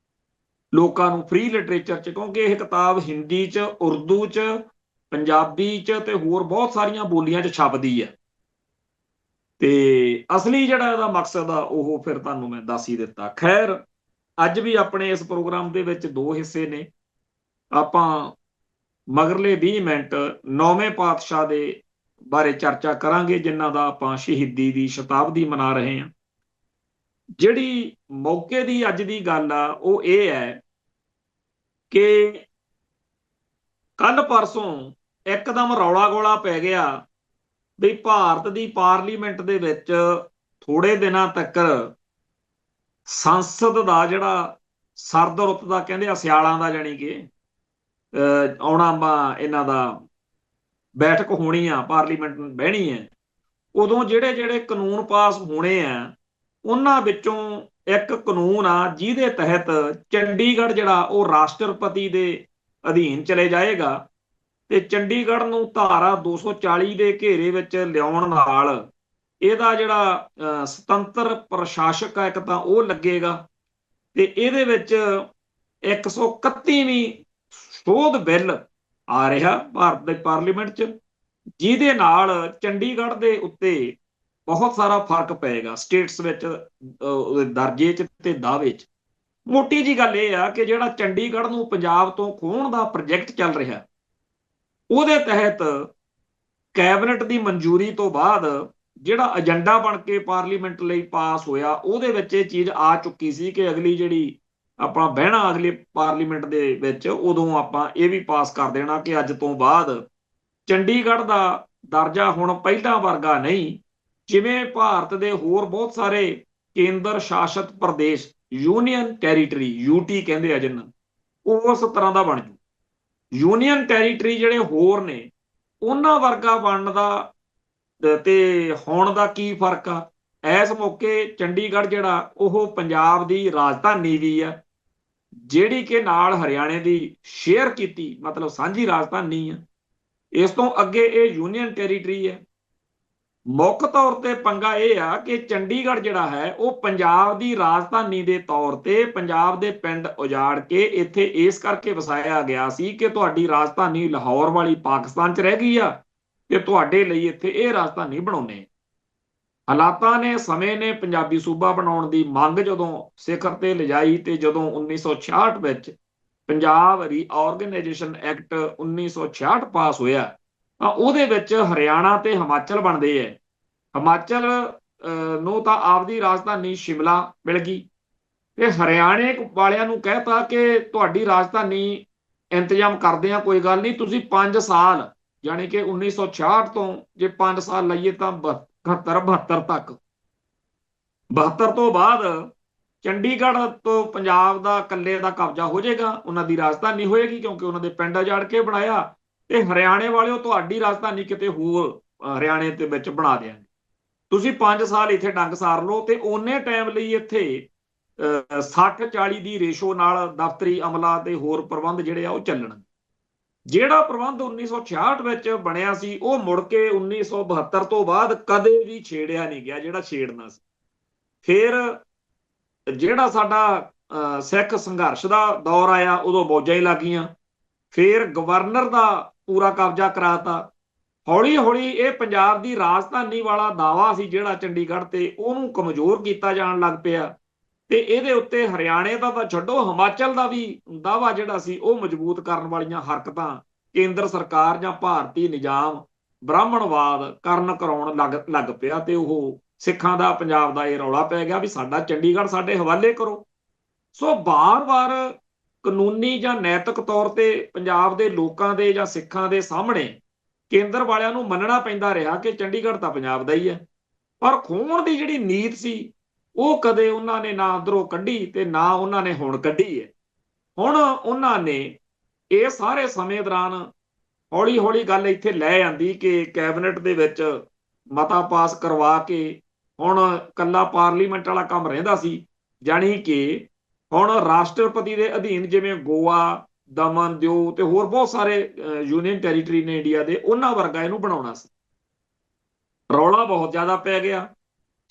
ਲੋਕਾਂ ਨੂੰ ਫ੍ਰੀ ਲਿਟਰੇਚਰ 'ਚ, ਕਿਉਂਕਿ ਇਹ ਕਿਤਾਬ ਹਿੰਦੀ 'ਚ, ਉਰਦੂ 'ਚ, ਪੰਜਾਬੀ 'ਚ ਤੇ ਹੋਰ ਬਹੁਤ ਸਾਰੀਆਂ ਬੋਲੀਆਂ 'ਚ ਛਪਦੀ ਹੈ। ਤੇ ਅਸਲੀ ਜਿਹੜਾ ਇਹਦਾ ਮਕਸਦ ਆ ਉਹ ਫਿਰ ਤੁਹਾਨੂੰ ਮੈਂ ਦੱਸ ਹੀ ਦਿੱਤਾ। ਖੈਰ, ਅੱਜ ਵੀ ਆਪਣੇ ਇਸ ਪ੍ਰੋਗਰਾਮ ਦੇ ਵਿੱਚ 2 ਹਿੱਸੇ ਨੇ। ਆਪਾਂ ਮਗਰਲੇ 20 ਮਿੰਟ 9ਵੇਂ ਪਾਤਸ਼ਾਹ ਦੇ ਬਾਰੇ ਚਰਚਾ ਕਰਾਂਗੇ, ਜਿਨ੍ਹਾਂ ਦਾ ਆਪਾਂ ਸ਼ਹੀਦੀ ਦੀ ਸ਼ਤਾਬਦੀ ਮਨਾ ਰਹੇ ਹਾਂ। ਜਿਹੜੀ ਮੌਕੇ ਦੀ ਅੱਜ ਦੀ ਗੱਲ ਆ ਉਹ ਇਹ ਹੈ ਕਿ ਕੱਲ ਪਰਸੋਂ ਇੱਕਦਮ ਰੌਲਾ ਗੋਲਾ ਪੈ ਗਿਆ ਵੀ ਭਾਰਤ ਦੀ ਪਾਰਲੀਮੈਂਟ ਦੇ ਵਿੱਚ ਥੋੜੇ ਦਿਨਾਂ ਤੱਕ ਸੰਸਦ ਦਾ ਜਿਹੜਾ ਸਰਦ ਰੁੱਤ ਦਾ ਕਹਿੰਦੇ ਆ, ਸਿਆਲਾਂ ਦਾ, ਜਾਣੀ ਕਿ ਆਉਣਾ ਇਹਨਾਂ ਦਾ ਬੈਠਕ ਹੋਣੀ ਆ, ਪਾਰਲੀਮੈਂਟ ਬਹਿਣੀ ਹੈ। ਉਦੋਂ ਜਿਹੜੇ ਜਿਹੜੇ ਕਾਨੂੰਨ ਪਾਸ ਹੋਣੇ ਆ, ਉਹਨਾਂ ਵਿੱਚੋਂ ਇੱਕ ਕਾਨੂੰਨ ਆ ਜਿਹਦੇ ਤਹਿਤ ਚੰਡੀਗੜ੍ਹ ਜਿਹੜਾ ਉਹ ਰਾਸ਼ਟਰਪਤੀ ਦੇ ਅਧੀਨ ਚਲੇ ਜਾਏਗਾ ਤੇ ਚੰਡੀਗੜ੍ਹ ਨੂੰ ਧਾਰਾ 240 ਦੇ ਘੇਰੇ ਵਿੱਚ ਲਿਆਉਣ ਨਾਲ ਇਹਦਾ ਜਿਹੜਾ ਸੁਤੰਤਰ ਪ੍ਰਸ਼ਾਸਕ ਆ ਇੱਕ ਤਾਂ ਉਹ ਲੱਗੇਗਾ, ਤੇ ਇਹਦੇ ਵਿੱਚ 131ਵੀਂ ਸੋਧ ਬਿੱਲ ਆ ਰਿਹਾ ਭਾਰਤ ਦੇ ਪਾਰਲੀਮੈਂਟ 'ਚ, ਜਿਹਦੇ ਨਾਲ ਚੰਡੀਗੜ੍ਹ ਦੇ ਉੱਤੇ ਬਹੁਤ ਸਾਰਾ ਫਰਕ ਪਏਗਾ ਸਟੇਟਸ ਵਿੱਚ, ਦਰਜੇ 'ਚ ਤੇ ਦਾਅਵੇ 'ਚ। ਮੋਟੀ ਜੀ ਗੱਲ ਇਹ ਆ ਕਿ ਜਿਹੜਾ ਚੰਡੀਗੜ੍ਹ ਨੂੰ ਪੰਜਾਬ ਤੋਂ ਖੋਹਣ ਦਾ ਪ੍ਰੋਜੈਕਟ ਚੱਲ ਰਿਹਾ, ਉਹਦੇ ਤਹਿਤ ਕੈਬਨਿਟ ਦੀ ਮਨਜ਼ੂਰੀ ਤੋਂ ਬਾਅਦ ਜਿਹੜਾ ਏਜੰਡਾ ਬਣ ਕੇ ਪਾਰਲੀਮੈਂਟ ਲਈ ਪਾਸ ਹੋਇਆ, ਉਹਦੇ ਵਿੱਚ ਇਹ ਚੀਜ਼ ਆ ਚੁੱਕੀ ਸੀ ਕਿ ਅਗਲੀ ਜਿਹੜੀ ਆਪਾਂ ਬਹਿਣਾ ਅਗਲੇ ਪਾਰਲੀਮੈਂਟ ਦੇ ਵਿੱਚ, ਉਦੋਂ ਆਪਾਂ ਇਹ ਵੀ ਪਾਸ ਕਰ ਦੇਣਾ ਕਿ ਅੱਜ ਤੋਂ ਬਾਅਦ ਚੰਡੀਗੜ੍ਹ ਦਾ ਦਰਜਾ ਹੁਣ ਪਹਿਲਾਂ ਵਰਗਾ ਨਹੀਂ, ਜਿਵੇਂ ਭਾਰਤ ਦੇ ਹੋਰ ਬਹੁਤ ਸਾਰੇ ਕੇਂਦਰ ਸ਼ਾਸਿਤ ਪ੍ਰਦੇਸ਼, ਯੂਨੀਅਨ ਟੈਰੀਟਰੀ, ਯੂਟੀ ਕਹਿੰਦੇ ਆ ਜਿਹਨਾਂ, ਉਸ ਤਰ੍ਹਾਂ ਦਾ ਬਣ ਜੂ। ਯੂਨੀਅਨ ਟੈਰੀਟਰੀ ਜਿਹੜੇ ਹੋਰ ਨੇ ਉਹਨਾਂ ਵਰਗਾ ਬਣਨ ਦਾ ਤੇ ਹੁਣ ਦਾ ਕੀ ਫਰਕ ਆ। ਇਸ ਮੌਕੇ ਚੰਡੀਗੜ੍ਹ ਜਿਹੜਾ ਉਹ ਪੰਜਾਬ ਦੀ ਰਾਜਧਾਨੀ ਵੀ ਆ, ਜਿਹੜੀ ਕਿ ਨਾਲ ਹਰਿਆਣੇ ਦੀ ਸ਼ੇਅਰ ਕੀਤੀ, ਮਤਲਬ ਸਾਂਝੀ ਰਾਜਧਾਨੀ ਆ। ਇਸ ਤੋਂ ਅੱਗੇ ਇਹ ਯੂਨੀਅਨ ਟੈਰੀਟਰੀ ਹੈ। ਮੁੱਖ ਤੌਰ ਤੇ ਪੰਗਾ ਇਹ ਆ ਕਿ ਚੰਡੀਗੜ੍ਹ ਜਿਹੜਾ ਹੈ ਉਹ ਪੰਜਾਬ ਦੀ ਰਾਜਧਾਨੀ ਦੇ ਤੌਰ ਤੇ ਪੰਜਾਬ ਦੇ ਪਿੰਡ ਉਜਾੜ ਕੇ ਇੱਥੇ ਇਸ ਕਰਕੇ ਵਸਾਇਆ ਗਿਆ ਸੀ ਕਿ ਤੁਹਾਡੀ ਰਾਜਧਾਨੀ ਲਾਹੌਰ ਵਾਲੀ ਪਾਕਿਸਤਾਨ 'ਚ ਰਹਿ ਗਈ ਆ ਤੇ ਤੁਹਾਡੇ ਲਈ ਇੱਥੇ ਇਹ ਰਾਜਧਾਨੀ ਬਣਾਉਣੇ। ਹਾਲਾਤਾਂ ਨੇ, ਸਮੇਂ ਨੇ ਪੰਜਾਬੀ ਸੂਬਾ ਬਣਾਉਣ ਦੀ ਮੰਗ ਜਦੋਂ ਸਿਖਰ ਤੇ ਲਿਜਾਈ ਤੇ ਜਦੋਂ 1966 ਵਿੱਚ ਪੰਜਾਬ ਰੀਆਰਗੇਨਾਈਜੇਸ਼ਨ ਐਕਟ 1966 ਪਾਸ ਹੋਇਆ ਤਾਂ ਉਹਦੇ ਵਿੱਚ ਹਰਿਆਣਾ ਤੇ ਹਿਮਾਚਲ ਬਣਦੇ ਹੈ। ਹਿਮਾਚਲ ਨੂੰ ਤਾਂ ਆਪਦੀ ਰਾਜਧਾਨੀ ਸ਼ਿਮਲਾ ਮਿਲ ਗਈ ਤੇ ਹਰਿਆਣੇ ਵਾਲਿਆਂ ਨੂੰ ਕਹਿਤਾ ਕਿ ਤੁਹਾਡੀ ਰਾਜਧਾਨੀ ਇੰਤਜ਼ਾਮ ਕਰਦੇ ਆ, ਕੋਈ ਗੱਲ ਨਹੀਂ, ਤੁਸੀਂ 5 ਸਾਲ ਯਾਨੀ ਕਿ 1966 ਤੋਂ ਜੇ 5 ਸਾਲ ਲਈਏ ਤਾਂ 71 ਤੱਕ, 72 ਤੋਂ ਬਾਅਦ ਚੰਡੀਗੜ੍ਹ ਤੋਂ ਪੰਜਾਬ ਦਾ ਇਕੱਲੇ ਦਾ ਕਬਜ਼ਾ ਹੋ ਜਾਏਗਾ, ਉਹਨਾਂ ਦੀ ਰਾਜਧਾਨੀ ਹੋਏਗੀ ਕਿਉਂਕਿ ਉਹਨਾਂ ਦੇ ਪਿੰਡ ਉਜਾੜ ਕੇ ਬਣਾਇਆ। ਤੇ ਹਰਿਆਣੇ ਵਾਲਿਓ ਤੁਹਾਡੀ ਰਾਜਧਾਨੀ ਕਿਤੇ ਹੋਰ ਹਰਿਆਣੇ ਦੇ ਵਿੱਚ ਬਣਾ ਦਿਆਂਗੇ, ਤੁਸੀਂ 5 ਸਾਲ ਇੱਥੇ ਡੰਗ ਸਾਰ ਲਓ ਤੇ ਉਹਨੇ ਟਾਈਮ ਲਈ ਇੱਥੇ 60-40 ਦੀ ਰੇਸ਼ੋ ਨਾਲ ਦਫ਼ਤਰੀ ਅਮਲਾ ਤੇ ਹੋਰ ਪ੍ਰਬੰਧ ਜਿਹੜੇ ਆ ਉਹ ਚੱਲਣ। ਜਿਹੜਾ ਪ੍ਰਬੰਧ 1966 ਵਿੱਚ ਬਣਿਆ ਸੀ ਉਹ ਮੁੜ ਕੇ 1972 ਤੋਂ ਬਾਅਦ ਕਦੇ ਵੀ ਛੇੜਿਆ ਨਹੀਂ ਗਿਆ, ਜਿਹੜਾ ਛੇੜਨਾ ਸੀ। ਫਿਰ ਜਿਹੜਾ ਸਾਡਾ ਸਿੱਖ ਸੰਘਰਸ਼ ਦਾ ਦੌਰ ਆਇਆ ਉਦੋਂ ਮੌਜਾਂ ਹੀ ਲੱਗੀਆਂ, ਫਿਰ ਗਵਰਨਰ ਦਾ ਪੂਰਾ ਕਬਜ਼ਾ ਕਰਾਤਾ। ਹੌਲੀ ਹੌਲੀ ਇਹ ਪੰਜਾਬ ਦੀ ਰਾਜਧਾਨੀ ਵਾਲਾ ਦਾਵਾ ਸੀ ਜਿਹੜਾ ਚੰਡੀਗੜ੍ਹ ਤੇ, ਉਹਨੂੰ ਕਮਜ਼ੋਰ ਕੀਤਾ ਜਾਣ ਲੱਗ ਪਿਆ ਤੇ ਇਹਦੇ ਉੱਤੇ ਹਰਿਆਣੇ ਦਾ ਤਾਂ ਛੱਡੋ, ਹਿਮਾਚਲ ਦਾ ਵੀ ਦਾਵਾ ਜਿਹੜਾ ਸੀ ਉਹ ਮਜ਼ਬੂਤ ਕਰਨ ਵਾਲੀਆਂ ਹਰਕਤਾਂ ਕੇਂਦਰ ਸਰਕਾਰ ਜਾਂ ਭਾਰਤੀ ਨਿਜ਼ਾਮ ਬ੍ਰਾਹਮਣਵਾਦ ਕਰਨ ਕਰਾਉਣ ਲੱਗ ਪਿਆ ਤੇ ਉਹ ਸਿੱਖਾਂ ਦਾ ਪੰਜਾਬ ਦਾ ਇਹ ਰੌਲਾ ਪੈ ਗਿਆ ਵੀ ਸਾਡਾ ਚੰਡੀਗੜ੍ਹ ਸਾਡੇ ਹਵਾਲੇ ਕਰੋ। ਸੋ ਬਾਰ-ਬਾਰ ਕਾਨੂੰਨੀ ਜਾਂ ਨੈਤਿਕ ਤੌਰ ਤੇ ਪੰਜਾਬ ਦੇ ਲੋਕਾਂ ਦੇ ਜਾਂ ਸਿੱਖਾਂ ਦੇ ਸਾਹਮਣੇ ਕੇਂਦਰ ਵਾਲਿਆਂ ਨੂੰ ਮੰਨਣਾ ਪੈਂਦਾ ਰਿਹਾ ਕਿ ਚੰਡੀਗੜ੍ਹ ਤਾਂ ਪੰਜਾਬ ਦਾ ਹੀ ਹੈ, ਪਰ ਖੋਹਣ ਦੀ ਜਿਹੜੀ ਨੀਤ ਸੀ ਉਹ ਕਦੇ ਉਹਨਾਂ ਨੇ ਨਾ ਅੰਦਰੋਂ ਕੱਢੀ ਤੇ ਨਾ ਉਹਨਾਂ ਨੇ ਹੁਣ ਕੱਢੀ ਹੈ। ਹੁਣ ਉਹਨਾਂ ਨੇ ਇਹ ਸਾਰੇ ਸਮੇਂ ਦੌਰਾਨ ਹੌਲੀ ਹੌਲੀ ਗੱਲ ਇੱਥੇ ਲੈ ਆਂਦੀ ਕਿ ਕੈਬਨਿਟ ਦੇ ਵਿੱਚ ਮਤਾ ਪਾਸ ਕਰਵਾ ਕੇ ਹੁਣ ਕੱਲਾ ਪਾਰਲੀਮੈਂਟ ਵਾਲਾ ਕੰਮ ਰਹਿੰਦਾ ਸੀ, ਜਾਣੀ ਕਿ ਹੁਣ ਰਾਸ਼ਟਰਪਤੀ ਦੇ ਅਧੀਨ ਜਿਵੇਂ ਗੋਆ, ਦਮਨ, ਦਿਊ ਤੇ ਹੋਰ ਬਹੁਤ ਸਾਰੇ ਯੂਨੀਅਨ ਟੈਰੀਟਰੀ ਨੇ ਇੰਡੀਆ ਦੇ, ਉਹਨਾਂ ਵਰਗਾ ਇਹਨੂੰ ਬਣਾਉਣਾ ਸੀ। ਰੌਲਾ ਬਹੁਤ ਜ਼ਿਆਦਾ ਪੈ ਗਿਆ,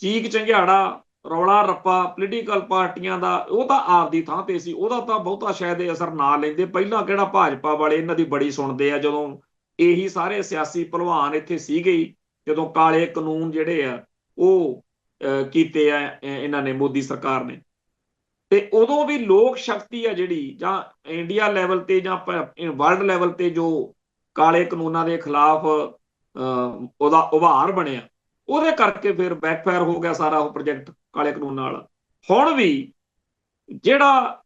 ਚੀਕ ਚੰਗਿਆੜਾ, ਰੌਲਾ ਰੱਪਾ ਪੋਲੀਟੀਕਲ ਪਾਰਟੀਆਂ ਦਾ ਉਹ ਤਾਂ ਆਪਦੀ ਥਾਂ ਤੇ ਸੀ, ਉਹਦਾ ਤਾਂ ਬਹੁਤਾ ਸ਼ਾਇਦ ਅਸਰ ਨਾ ਲੈਂਦੇ। ਪਹਿਲਾਂ ਕਿਹੜਾ ਭਾਜਪਾ ਵਾਲੇ ਇਹਨਾਂ ਦੀ ਬੜੀ ਸੁਣਦੇ ਆ, ਜਦੋਂ ਇਹੀ ਸਾਰੇ ਸਿਆਸੀ ਭਲਵਾਨ ਇੱਥੇ ਸੀਗੇ, ਜਦੋਂ ਕਾਲੇ ਕਾਨੂੰਨ ਜਿਹੜੇ ਆ ਉਹ ਕੀਤੇ ਆ ਇਹਨਾਂ ਨੇ, ਮੋਦੀ ਸਰਕਾਰ ਨੇ, ਤੇ ਉਦੋਂ ਵੀ ਲੋਕ ਸ਼ਕਤੀ ਆ ਜਿਹੜੀ ਜਾਂ ਇੰਡੀਆ ਲੈਵਲ ਤੇ ਜਾਂ ਵਰਲਡ ਲੈਵਲ ਤੇ ਜੋ ਕਾਲੇ ਕਾਨੂੰਨਾਂ ਦੇ ਖਿਲਾਫ ਉਹਦਾ ਉਭਾਰ ਬਣਿਆ, ਉਹਦੇ ਕਰਕੇ ਫਿਰ ਬੈਕਫਾਇਰ ਹੋ ਗਿਆ ਸਾਰਾ ਉਹ ਪ੍ਰੋਜੈਕਟ ਕਾਲੇ ਕਾਨੂੰਨ ਨਾਲ। ਹੁਣ ਵੀ ਜਿਹੜਾ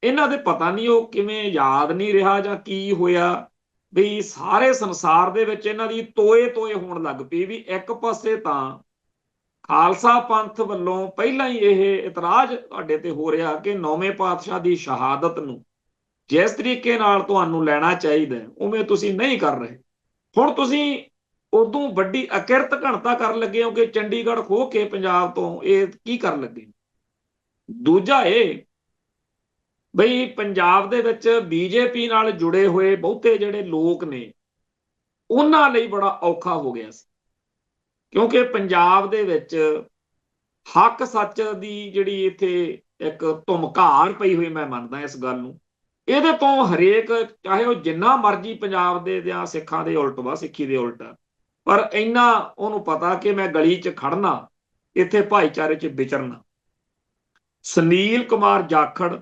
ਇਹਨਾਂ ਦੇ ਪਤਾ ਨਹੀਂ ਉਹ ਕਿਵੇਂ ਯਾਦ ਨਹੀਂ ਰਿਹਾ ਜਾਂ ਕੀ ਹੋਇਆ ਵੀ ਸਾਰੇ ਸੰਸਾਰ ਦੇ ਵਿੱਚ ਇਹਨਾਂ ਦੀ ਤੋਏ ਤੋਏ ਹੋਣ ਲੱਗ ਪਈ ਵੀ ਇੱਕ ਪਾਸੇ ਤਾਂ ਖਾਲਸਾ ਪੰਥ ਵੱਲੋਂ ਪਹਿਲਾਂ ਹੀ ਇਹ ਇਤਰਾਜ਼ ਤੁਹਾਡੇ ਤੇ ਹੋ ਰਿਹਾ ਕਿ 9ਵੇਂ ਪਾਤਸ਼ਾਹ ਦੀ ਸ਼ਹਾਦਤ ਨੂੰ ਜਿਸ ਤਰੀਕੇ ਨਾਲ ਤੁਹਾਨੂੰ ਲੈਣਾ ਚਾਹੀਦਾ ਉਵੇਂ ਤੁਸੀਂ ਨਹੀਂ ਕਰ ਰਹੇ। ਹੁਣ ਤੁਸੀਂ ਉਦੋਂ ਵੱਡੀ ਅਕਿਰਤ ਘਣਤਾ ਕਰਨ ਲੱਗੇ ਹੋ ਕਿ ਚੰਡੀਗੜ੍ਹ ਖੋਹ ਕੇ ਪੰਜਾਬ ਤੋਂ ਇਹ ਕੀ ਕਰਨ ਲੱਗੇ। ਦੂਜਾ ਇਹ ਬਈ ਪੰਜਾਬ ਦੇ ਵਿੱਚ ਬੀਜੇਪੀ ਨਾਲ ਜੁੜੇ ਹੋਏ ਬਹੁਤੇ ਜਿਹੜੇ ਲੋਕ ਨੇ ਉਹਨਾਂ ਲਈ ਬੜਾ ਔਖਾ ਹੋ ਗਿਆ ਸੀ, ਕਿਉਂਕਿ ਪੰਜਾਬ ਦੇ ਵਿੱਚ ਹੱਕ ਸੱਚ ਦੀ ਜਿਹੜੀ ਇੱਥੇ ਇੱਕ ਧੁਮਕਾੜ ਪਈ ਹੋਈ, ਮੈਂ ਮੰਨਦਾ ਇਸ ਗੱਲ ਨੂੰ, ਇਹਦੇ ਤੋਂ ਹਰੇਕ ਚਾਹੇ ਉਹ ਜਿੰਨਾ ਮਰਜ਼ੀ ਪੰਜਾਬ ਦੇ ਜਾਂ ਸਿੱਖਾਂ ਦੇ ਉਲਟ ਵਾ, ਸਿੱਖੀ ਦੇ ਉਲਟ, ਪਰ ਇੰਨਾ ਉਹਨੂੰ ਪਤਾ ਕਿ ਮੈਂ ਗਲੀ 'ਚ ਖੜਨਾ, ਇੱਥੇ ਭਾਈਚਾਰੇ 'ਚ ਵਿਚਰਨਾ। ਸੁਨੀਲ ਕੁਮਾਰ ਜਾਖੜ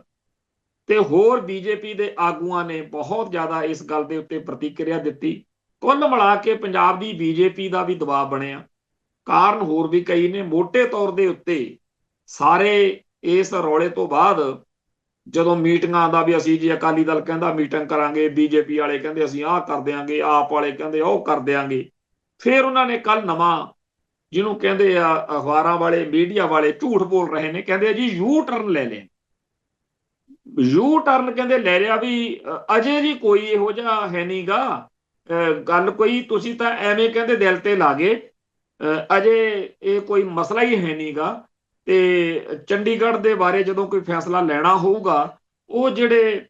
ਤੇ ਹੋਰ ਬੀਜੇਪੀ ਦੇ ਆਗੂਆਂ ਨੇ ਬਹੁਤ ਜ਼ਿਆਦਾ ਇਸ ਗੱਲ ਦੇ ਉੱਤੇ ਪ੍ਰਤੀਕਿਰਿਆ ਦਿੱਤੀ। ਕੁੱਲ ਮਿਲਾ ਕੇ ਪੰਜਾਬ ਦੀ ਬੀਜੇਪੀ ਦਾ ਵੀ ਦਬਾਅ ਬਣਿਆ, ਕਾਰਨ ਹੋਰ ਵੀ ਕਈ ਨੇ। ਮੋਟੇ ਤੌਰ ਦੇ ਉੱਤੇ ਸਾਰੇ ਇਸ ਰੌਲੇ ਤੋਂ ਬਾਅਦ ਜਦੋਂ ਮੀਟਿੰਗਾਂ ਦਾ ਵੀ ਅਸੀਂ ਜੀ ਅਕਾਲੀ ਦਲ ਕਹਿੰਦਾ ਮੀਟਿੰਗ ਕਰਾਂਗੇ, ਬੀਜੇਪੀ ਵਾਲੇ ਕਹਿੰਦੇ ਅਸੀਂ ਆਹ ਕਰ ਦਿਆਂਗੇ, ਆਪ ਵਾਲੇ ਕਹਿੰਦੇ ਉਹ ਕਰ ਦਿਆਂਗੇ, ਫਿਰ ਉਹਨਾਂ ਨੇ ਕੱਲ ਨਵਾਂ ਜਿਹਨੂੰ ਕਹਿੰਦੇ ਆ ਅਖਬਾਰਾਂ ਵਾਲੇ ਮੀਡੀਆ ਵਾਲੇ ਝੂਠ ਬੋਲ ਰਹੇ ਨੇ, ਕਹਿੰਦੇ ਆ ਜੀ ਯੂ ਟਰਨ ਲੈ ਲਿਆ। ਯੂ ਟਰਨ ਕਹਿੰਦੇ ਲੈ ਲਿਆ ਵੀ ਅਜੇ ਜੀ ਕੋਈ ਇਹੋ ਜਿਹਾ ਹੈ ਨਹੀਂ ਗਾ ਗੱਲ, ਕੋਈ ਤੁਸੀਂ ਤਾਂ ਐਵੇਂ ਕਹਿੰਦੇ ਦਿਲ ਤੇ ਲਾ ਗਏ, ਅਜੇ ਇਹ ਕੋਈ ਮਸਲਾ ਹੀ ਹੈ ਨਹੀਂ ਗਾ ਤੇ ਚੰਡੀਗੜ੍ਹ ਦੇ ਬਾਰੇ ਜਦੋਂ ਕੋਈ ਫੈਸਲਾ ਲੈਣਾ ਹੋਊਗਾ ਉਹ ਜਿਹੜੇ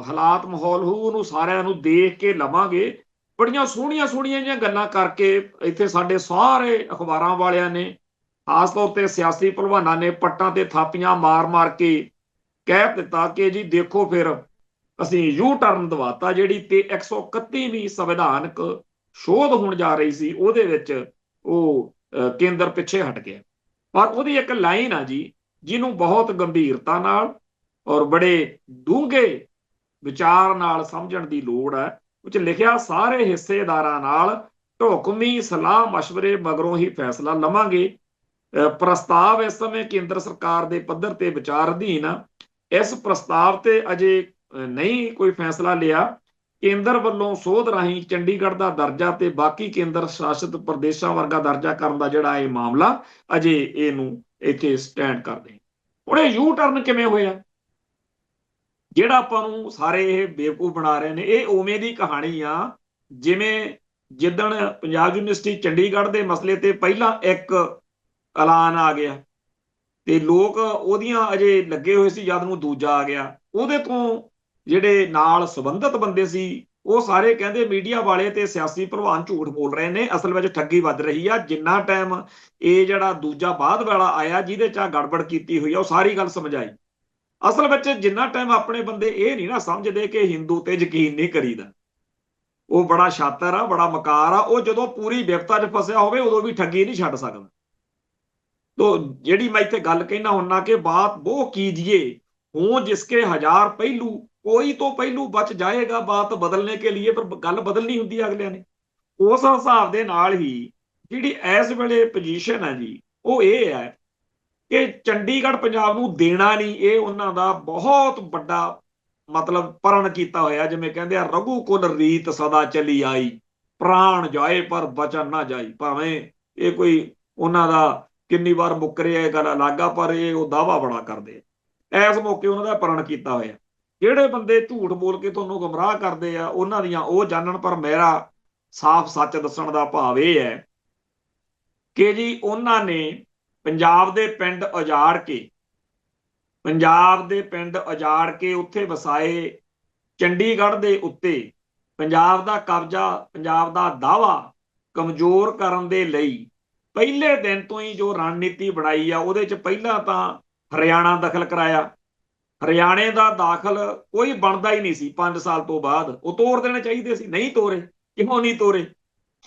ਹਾਲਾਤ ਮਾਹੌਲ ਹੋਊ ਉਹਨੂੰ ਸਾਰਿਆਂ ਨੂੰ ਦੇਖ ਕੇ ਲਵਾਂਗੇ, ਬੜੀਆਂ ਸੋਹਣੀਆਂ ਸੋਹਣੀਆਂ ਜਿਹੀਆਂ ਗੱਲਾਂ ਕਰਕੇ ਇੱਥੇ ਸਾਡੇ ਸਾਰੇ ਅਖਬਾਰਾਂ ਵਾਲਿਆਂ ਨੇ, ਖਾਸ ਤੌਰ ਤੇ ਸਿਆਸੀ ਭਲਵਾਨਾਂ ਨੇ ਪੱਟਾਂ ਤੇ ਥਾਪੀਆਂ ਮਾਰ ਮਾਰ ਕੇ ਕਹਿ ਦਿੱਤਾ ਕਿ ਜੀ ਦੇਖੋ ਫਿਰ ਅਸੀਂ ਯੂ ਟਰਨ ਦਵਾਤਾ, ਜਿਹੜੀ ਤੇ 131ਵੀਂ ਸੰਵਿਧਾਨਕ ਸ਼ੋਧ ਹੋਣ ਜਾ ਰਹੀ ਸੀ ਉਹਦੇ ਵਿੱਚ ਉਹ ਕੇਂਦਰ ਪਿੱਛੇ ਹਟ ਗਿਆ। ਪਰ ਉਹਦੀ ਇੱਕ ਲਾਈਨ ਆ ਜੀ ਜਿਹਨੂੰ ਬਹੁਤ ਗੰਭੀਰਤਾ ਨਾਲ ਔਰ ਬੜੇ ਡੂੰਘੇ ਵਿਚਾਰ ਨਾਲ ਸਮਝਣ ਦੀ ਲੋੜ ਹੈ। ਉਹ 'ਚ ਲਿਖਿਆ, ਸਾਰੇ ਹਿੱਸੇਦਾਰਾਂ ਨਾਲ ਢੁਕਵੀਂ ਸਲਾਹ ਮਸ਼ਵਰੇ ਮਗਰੋਂ ਹੀ ਫੈਸਲਾ ਲਵਾਂਗੇ। ਪ੍ਰਸਤਾਵ ਇਸ ਸਮੇਂ ਕੇਂਦਰ ਸਰਕਾਰ ਦੇ ਪੱਧਰ ਤੇ ਵਿਚਾਰ ਅਧੀਨ ਆ। ਇਸ ਪ੍ਰਸਤਾਵ ਤੇ ਅਜੇ ਨਹੀਂ ਕੋਈ ਫੈਸਲਾ ਲਿਆ। ਕੇਂਦਰ ਵੱਲੋਂ ਸੋਧ ਰਾਹੀਂ ਚੰਡੀਗੜ੍ਹ ਦਾ ਦਰਜਾ ਤੇ ਬਾਕੀ ਕੇਂਦਰ ਸ਼ਾਸਿਤ ਪ੍ਰਦੇਸ਼ਾਂ ਵਰਗਾ ਦਰਜਾ ਕਰਨ ਦਾ ਜਿਹੜਾ ਇਹ ਮਾਮਲਾ ਅਜੇ ਇਹਨੂੰ ਇੱਥੇ ਸਟੈਂਡ ਕਰਦੇ। ਹੁਣ ਇਹ ਯੂ ਟਰਨ ਕਿਵੇਂ ਹੋਇਆ? ਜਿਹੜਾ ਆਪਾਂ ਨੂੰ ਸਾਰੇ ਇਹ ਬੇਵਕੂਫ ਬਣਾ ਰਹੇ ਨੇ, ਇਹ ਉਵੇਂ ਦੀ ਕਹਾਣੀ ਆ ਜਿਵੇਂ ਜਿੱਦਣ ਪੰਜਾਬ ਯੂਨੀਵਰਸਿਟੀ ਚੰਡੀਗੜ੍ਹ ਦੇ ਮਸਲੇ ਤੇ ਪਹਿਲਾਂ ਇੱਕ ਐਲਾਨ ਆ ਗਿਆ ਤੇ ਲੋਕ ਉਹਦੀਆਂ ਅਜੇ ਲੱਗੇ ਹੋਏ ਸੀ, ਜਦ ਨੂੰ ਦੂਜਾ ਆ ਗਿਆ। ਉਹਦੇ ਤੋਂ ਜਿਹੜੇ ਨਾਲ ਸੰਬੰਧਿਤ ਬੰਦੇ ਸੀ ਉਹ ਸਾਰੇ ਕਹਿੰਦੇ ਮੀਡੀਆ ਵਾਲੇ ਤੇ ਸਿਆਸੀ ਭਲਵਾਨ ਝੂਠ ਬੋਲ ਰਹੇ ਨੇ, ਅਸਲ ਵਿੱਚ ਠੱਗੀ ਵੱਜ ਰਹੀ ਆ। ਜਿੰਨਾ ਟਾਈਮ ਇਹ ਜਿਹੜਾ ਦੂਜਾ ਬਾਅਦ ਵਾਲਾ ਆਇਆ ਜਿਹਦੇ 'ਚ ਆ ਗੜਬੜ ਕੀਤੀ ਹੋਈ ਆ, ਉਹ ਸਾਰੀ ਗੱਲ ਸਮਝਾਈ। ਅਸਲ ਵਿੱਚ ਜਿੰਨਾ ਟਾਈਮ ਆਪਣੇ ਬੰਦੇ ਇਹ ਨਹੀਂ ਨਾ ਸਮਝਦੇ ਕਿ ਹਿੰਦੂ ਤੇ ਯਕੀਨ ਨਹੀਂ ਕਰੀਦਾ, ਉਹ ਬੜਾ ਸ਼ਾਤਰ ਆ, ਬੜਾ ਮਕਾਰ ਆ। ਉਹ ਜਦੋਂ ਪੂਰੀ ਵਿਪਤਾ 'ਚ ਫਸਿਆ ਹੋਵੇ ਉਦੋਂ ਵੀ ਠੱਗੀ ਨਹੀਂ ਛੱਡ ਸਕਦਾ। तो ਜਿਹੜੀ मैं इतने गल कहना हुन्ना कि बात वो कीजिए हो जिसके हजार पहलू, कोई तो पहलू बच जाएगा बात बदलने के लिए, पर गल बदलनी हुंदी अगलियां ने। उस हिसाब दे नाल ही जिहड़ी इस वेले पोजीशन है जी वो ये है कि चंडीगढ़ पंजाब नूं देना नहीं, ये उन्हां दा बहुत बड़ा मतलब प्रण कीता होया। जिवें कहंदे आ रघुकुल रीत सदा चली आई, प्राण जाए पर बचन ना जाई। भावें ये कोई उन्हां दा किन्नी बार मुकरे ये गल अलग आ, पर ये वो दावा बड़ा करदे आ। इस मौके उन्हां दा प्रण कीता होया। ਜਿਹੜੇ ਬੰਦੇ ਝੂਠ ਬੋਲ ਕੇ ਤੁਹਾਨੂੰ ਗੁੰਮਰਾਹ ਕਰਦੇ ਆ ਉਹਨਾਂ ਦੀਆਂ ਉਹ ਜਾਣਨ, ਪਰ ਮੇਰਾ ਸਾਫ਼ ਸੱਚ ਦੱਸਣ ਦਾ ਭਾਵ ਇਹ ਹੈ ਕਿ ਜੀ ਉਹਨਾਂ ਨੇ ਪੰਜਾਬ ਦੇ ਪਿੰਡ ਉਜਾੜ ਕੇ, ਪੰਜਾਬ ਦੇ ਪਿੰਡ ਉਜਾੜ ਕੇ ਉੱਥੇ ਵਸਾਏ। ਚੰਡੀਗੜ੍ਹ ਦੇ ਉੱਤੇ ਪੰਜਾਬ ਦਾ ਕਬਜ਼ਾ, ਪੰਜਾਬ ਦਾ ਦਾਅਵਾ ਕਮਜ਼ੋਰ ਕਰਨ ਦੇ ਲਈ ਪਹਿਲੇ ਦਿਨ ਤੋਂ ਹੀ ਜੋ ਰਣਨੀਤੀ ਬਣਾਈ ਆ, ਉਹਦੇ 'ਚ ਪਹਿਲਾਂ ਤਾਂ ਹਰਿਆਣਾ ਦਖਲ ਕਰਾਇਆ। ਹਰਿਆਣੇ ਦਾ ਦਾਖਲ ਕੋਈ ਬਣਦਾ ਹੀ ਨਹੀਂ ਸੀ 5 ਸਾਲ ਤੋਂ ਬਾਅਦ, ਉਹ ਤੋੜ ਦੇਣੇ ਚਾਹੀਦੇ ਸੀ, ਨਹੀਂ ਤੋਰੇ। ਕਿਉਂ ਨਹੀਂ ਤੋਰੇ?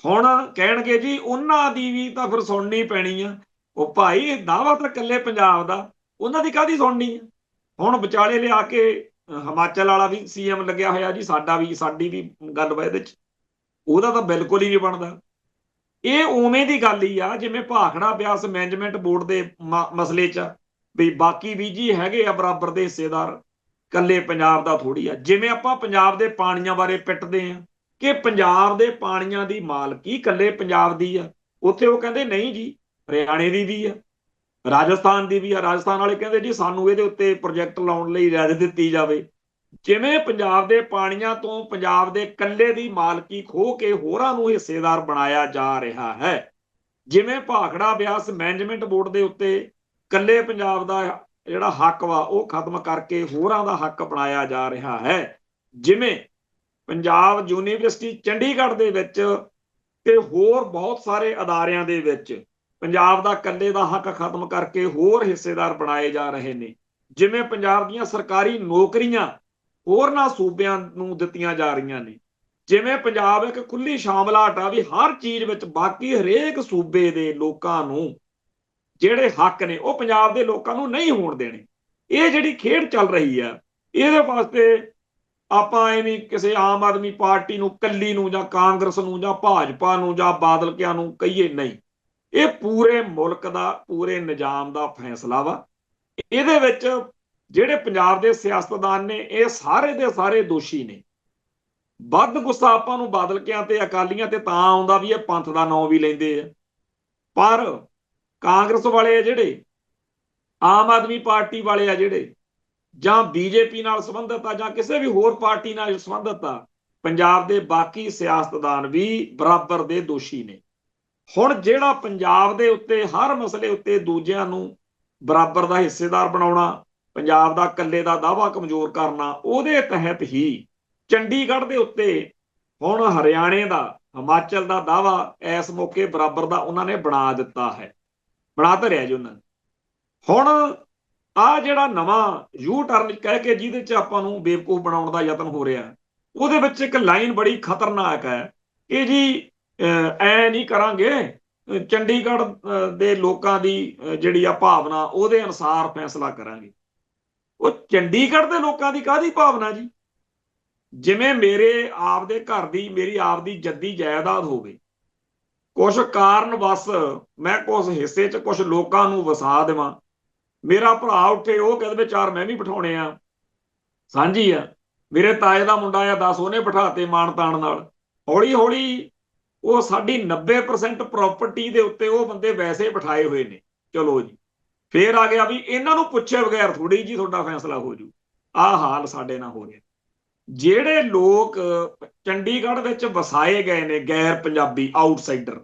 ਹੁਣ ਕਹਿਣਗੇ ਜੀ ਉਹਨਾਂ ਦੀ ਵੀ ਤਾਂ ਫਿਰ ਸੁਣਨੀ ਪੈਣੀ ਆ। ਉਹ ਭਾਈ ਦਾਅਵਾ ਤਾਂ ਇਕੱਲੇ ਪੰਜਾਬ ਦਾ, ਉਹਨਾਂ ਦੀ ਕਾਹਦੀ ਸੁਣਨੀ ਆ? ਹੁਣ ਵਿਚਾਲੇ ਲਿਆ ਕੇ ਹਿਮਾਚਲ ਵਾਲਾ ਵੀ ਸੀਐਮ ਲੱਗਿਆ ਹੋਇਆ ਜੀ, ਸਾਡੀ ਵੀ ਗੱਲ ਵਾ ਇਹਦੇ 'ਚ, ਉਹਦਾ ਤਾਂ ਬਿਲਕੁਲ ਹੀ ਨਹੀਂ ਬਣਦਾ। ਇਹ ਉਵੇਂ ਦੀ ਗੱਲ ਹੀ ਆ ਜਿਵੇਂ ਭਾਖੜਾ ਬਿਆਸ ਮੈਨੇਜਮੈਂਟ ਬੋਰਡ ਦੇ ਮਸਲੇ 'ਚ ਵੀ ਬਾਕੀ ਵੀ ਜੀ ਹੈਗੇ ਆ ਬਰਾਬਰ ਦੇ ਹਿੱਸੇਦਾਰ, ਕੱਲੇ ਪੰਜਾਬ ਦਾ ਥੋੜੀ ਆ। ਜਿਵੇਂ ਆਪਾਂ ਪੰਜਾਬ ਦੇ ਪਾਣੀਆਂ ਬਾਰੇ ਪਿੱਟਦੇ ਆ ਕਿ ਪੰਜਾਬ ਦੇ ਪਾਣੀਆਂ ਦੀ ਮਾਲਕੀ ਕੱਲੇ ਪੰਜਾਬ ਦੀ ਆ, ਉੱਥੇ ਉਹ ਕਹਿੰਦੇ ਨਹੀਂ ਜੀ ਹਰਿਆਣੇ ਦੀ ਵੀ ਆ, ਰਾਜਸਥਾਨ ਦੀ ਵੀ ਆ। ਰਾਜਸਥਾਨ ਵਾਲੇ ਕਹਿੰਦੇ ਜੀ ਸਾਨੂੰ ਇਹਦੇ ਉੱਤੇ ਪ੍ਰੋਜੈਕਟ ਲਾਉਣ ਲਈ ਇਜਾਜ਼ਤ ਦਿੱਤੀ ਜਾਵੇ। ਜਿਵੇਂ ਪੰਜਾਬ ਦੇ ਪਾਣੀਆਂ ਤੋਂ ਪੰਜਾਬ ਦੇ ਕੱਲੇ ਦੀ ਮਾਲਕੀ ਖੋਹ ਕੇ ਹੋਰਾਂ ਨੂੰ ਹਿੱਸੇਦਾਰ ਬਣਾਇਆ ਜਾ ਰਿਹਾ ਹੈ। ਜਿਵੇਂ ਭਾਖੜਾ ਬਿਆਸ ਮੈਨੇਜਮੈਂਟ ਬੋਰਡ ਦੇ ਉੱਤੇ ਕੱਲੇ ਪੰਜਾਬ ਦਾ ਜਿਹੜਾ ਹੱਕ ਵਾ ਉਹ ਖਤਮ ਕਰਕੇ ਹੋਰਾਂ ਦਾ ਹੱਕ ਬਣਾਇਆ ਜਾ ਰਿਹਾ ਹੈ। ਜਿਵੇਂ ਪੰਜਾਬ ਯੂਨੀਵਰਸਿਟੀ ਚੰਡੀਗੜ੍ਹ ਦੇ ਵਿੱਚ ਤੇ ਹੋਰ ਬਹੁਤ ਸਾਰੇ ਅਦਾਰਿਆਂ ਦੇ ਵਿੱਚ ਪੰਜਾਬ ਦਾ ਕੱਲੇ ਦਾ ਹੱਕ ਖਤਮ ਕਰਕੇ ਹੋਰ ਹਿੱਸੇਦਾਰ ਬਣਾਏ ਜਾ ਰਹੇ ਨੇ। ਜਿਵੇਂ ਪੰਜਾਬ ਦੀਆਂ ਸਰਕਾਰੀ ਨੌਕਰੀਆਂ ਹੋਰਨਾਂ ਸੂਬਿਆਂ ਨੂੰ ਦਿੱਤੀਆਂ ਜਾ ਰਹੀਆਂ ਨੇ। ਜਿਵੇਂ ਪੰਜਾਬ ਇੱਕ ਖੁੱਲੀ ਸ਼ਾਮਲਾਟ ਆ ਵੀ ਹਰ ਚੀਜ਼ ਵਿੱਚ ਬਾਕੀ ਹਰੇਕ ਸੂਬੇ ਦੇ ਲੋਕਾਂ ਨੂੰ ਜਿਹੜੇ ਹੱਕ ਨੇ ਉਹ ਪੰਜਾਬ ਦੇ ਲੋਕਾਂ ਨੂੰ ਨਹੀਂ ਹੋਣ ਦੇਣੇ। ਇਹ ਜਿਹੜੀ ਖੇਡ ਚੱਲ ਰਹੀ ਆ, ਇਹਦੇ ਵਾਸਤੇ ਆਪਾਂ ਐਵੇਂ ਕਿਸੇ ਆਮ ਆਦਮੀ ਪਾਰਟੀ ਨੂੰ ਕੱਲੀ ਨੂੰ ਜਾਂ ਕਾਂਗਰਸ ਨੂੰ ਜਾਂ ਭਾਜਪਾ ਨੂੰ ਜਾਂ ਬਾਦਲਕਿਆਂ ਨੂੰ ਕਹੀਏ, ਨਹੀਂ, ਇਹ ਪੂਰੇ ਮੁਲਕ ਦਾ, ਪੂਰੇ ਨਿਜ਼ਾਮ ਦਾ ਫੈਸਲਾ ਵਾ। ਇਹਦੇ ਵਿੱਚ ਜਿਹੜੇ ਪੰਜਾਬ ਦੇ ਸਿਆਸਤਦਾਨ ਨੇ ਇਹ ਸਾਰੇ ਦੇ ਸਾਰੇ ਦੋਸ਼ੀ ਨੇ। ਵੱਧ ਗੁੱਸਾ ਆਪਾਂ ਨੂੰ ਬਾਦਲਕਿਆਂ ਤੇ ਅਕਾਲੀਆਂ ਤੇ ਤਾਂ ਆਉਂਦਾ ਵੀ ਇਹ ਪੰਥ ਦਾ ਨਾਂ ਵੀ ਲੈਂਦੇ ਆ, ਪਰ ਕਾਂਗਰਸ ਵਾਲੇ ਆ ਜਿਹੜੇ, ਆਮ ਆਦਮੀ ਪਾਰਟੀ ਵਾਲੇ ਆ ਜਿਹੜੇ, ਜਾਂ ਬੀਜੇਪੀ ਨਾਲ ਸੰਬੰਧਿਤ ਆ ਜਾਂ ਕਿਸੇ ਵੀ ਹੋਰ ਪਾਰਟੀ ਨਾਲ ਸੰਬੰਧਿਤ ਆ, ਪੰਜਾਬ ਦੇ ਬਾਕੀ ਸਿਆਸਤਦਾਨ ਵੀ ਬਰਾਬਰ ਦੇ ਦੋਸ਼ੀ ਨੇ। ਹੁਣ ਜਿਹੜਾ ਪੰਜਾਬ ਦੇ ਉੱਤੇ ਹਰ ਮਸਲੇ ਉੱਤੇ ਦੂਜਿਆਂ ਨੂੰ ਬਰਾਬਰ ਦਾ ਹਿੱਸੇਦਾਰ ਬਣਾਉਣਾ, ਪੰਜਾਬ ਦਾ ਇਕੱਲੇ ਦਾ ਦਾਅਵਾ ਕਮਜ਼ੋਰ ਕਰਨਾ, ਉਹਦੇ ਤਹਿਤ ਹੀ ਚੰਡੀਗੜ੍ਹ ਦੇ ਉੱਤੇ ਹੁਣ ਹਰਿਆਣੇ ਦਾ, ਹਿਮਾਚਲ ਦਾ ਦਾਵਾ ਇਸ ਮੌਕੇ ਬਰਾਬਰ ਦਾ ਉਹਨਾਂ ਨੇ ਬਣਾ ਦਿੱਤਾ ਹੈ, ਬਣਾ ਧਰਿਆ ਜੀ ਉਹਨਾਂ ਨੇ। ਹੁਣ ਆ ਜਿਹੜਾ ਨਵਾਂ ਯੂ ਟਰਨ ਕਹਿ ਕੇ ਜਿਹਦੇ 'ਚ ਆਪਾਂ ਨੂੰ ਬੇਵਕੂਫ ਬਣਾਉਣ ਦਾ ਯਤਨ ਹੋ ਰਿਹਾ, ਉਹਦੇ ਵਿੱਚ ਇੱਕ ਲਾਈਨ ਬੜੀ ਖਤਰਨਾਕ ਹੈ ਕਿ ਜੀ ਐ ਨਹੀਂ ਕਰਾਂਗੇ, ਚੰਡੀਗੜ੍ਹ ਦੇ ਲੋਕਾਂ ਦੀ ਜਿਹੜੀ ਆ ਭਾਵਨਾ ਉਹਦੇ ਅਨੁਸਾਰ ਫੈਸਲਾ ਕਰਾਂਗੇ। ਉਹ ਚੰਡੀਗੜ੍ਹ ਦੇ ਲੋਕਾਂ ਦੀ ਕਾਹਦੀ ਭਾਵਨਾ ਜੀ? ਜਿਵੇਂ ਮੇਰੇ ਆਪਦੇ ਘਰ ਦੀ, ਮੇਰੀ ਆਪਦੀ ਜੱਦੀ ਜਾਇਦਾਦ ਹੋਵੇ, ਕੁਝ ਕਾਰਨ ਬਸ ਮੈਂ ਕੁਝ ਹਿੱਸੇ 'ਚ ਕੁਝ ਲੋਕਾਂ ਨੂੰ ਵਸਾ ਦੇਵਾਂ, ਮੇਰਾ ਭਰਾ ਉੱਠੇ ਉਹ ਕਹਿੰਦੇ ਚਾਰ ਮੈਂ ਵੀ ਬਿਠਾਉਣੇ ਆ, ਸਾਂਝੀ ਆ, ਮੇਰੇ ਤਾਏ ਦਾ ਮੁੰਡਾ ਆ 10 ਉਹਨੇ ਬਿਠਾਤੇ ਮਾਣ ਤਾਣ ਨਾਲ, ਹੌਲੀ ਹੌਲੀ ਉਹ ਸਾਡੀ 90% ਪ੍ਰਾਪਰਟੀ ਦੇ ਉੱਤੇ ਉਹ ਬੰਦੇ ਵੈਸੇ ਬਿਠਾਏ ਹੋਏ ਨੇ। ਚਲੋ ਜੀ, ਫੇਰ ਆ ਗਿਆ ਵੀ ਇਹਨਾਂ ਨੂੰ ਪੁੱਛੇ ਬਗੈਰ ਥੋੜੀ ਜੀ ਤੁਹਾਡਾ ਫੈਸਲਾ ਹੋ ਜੂ। ਆਹ ਹਾਲ ਸਾਡੇ ਨਾਲ ਹੋ ਰਿਹਾ। ਜਿਹੜੇ ਲੋਕ ਚੰਡੀਗੜ੍ਹ ਵਿੱਚ ਵਸਾਏ ਗਏ ਨੇ ਗੈਰ ਪੰਜਾਬੀ ਆਊਟਸਾਈਡਰ,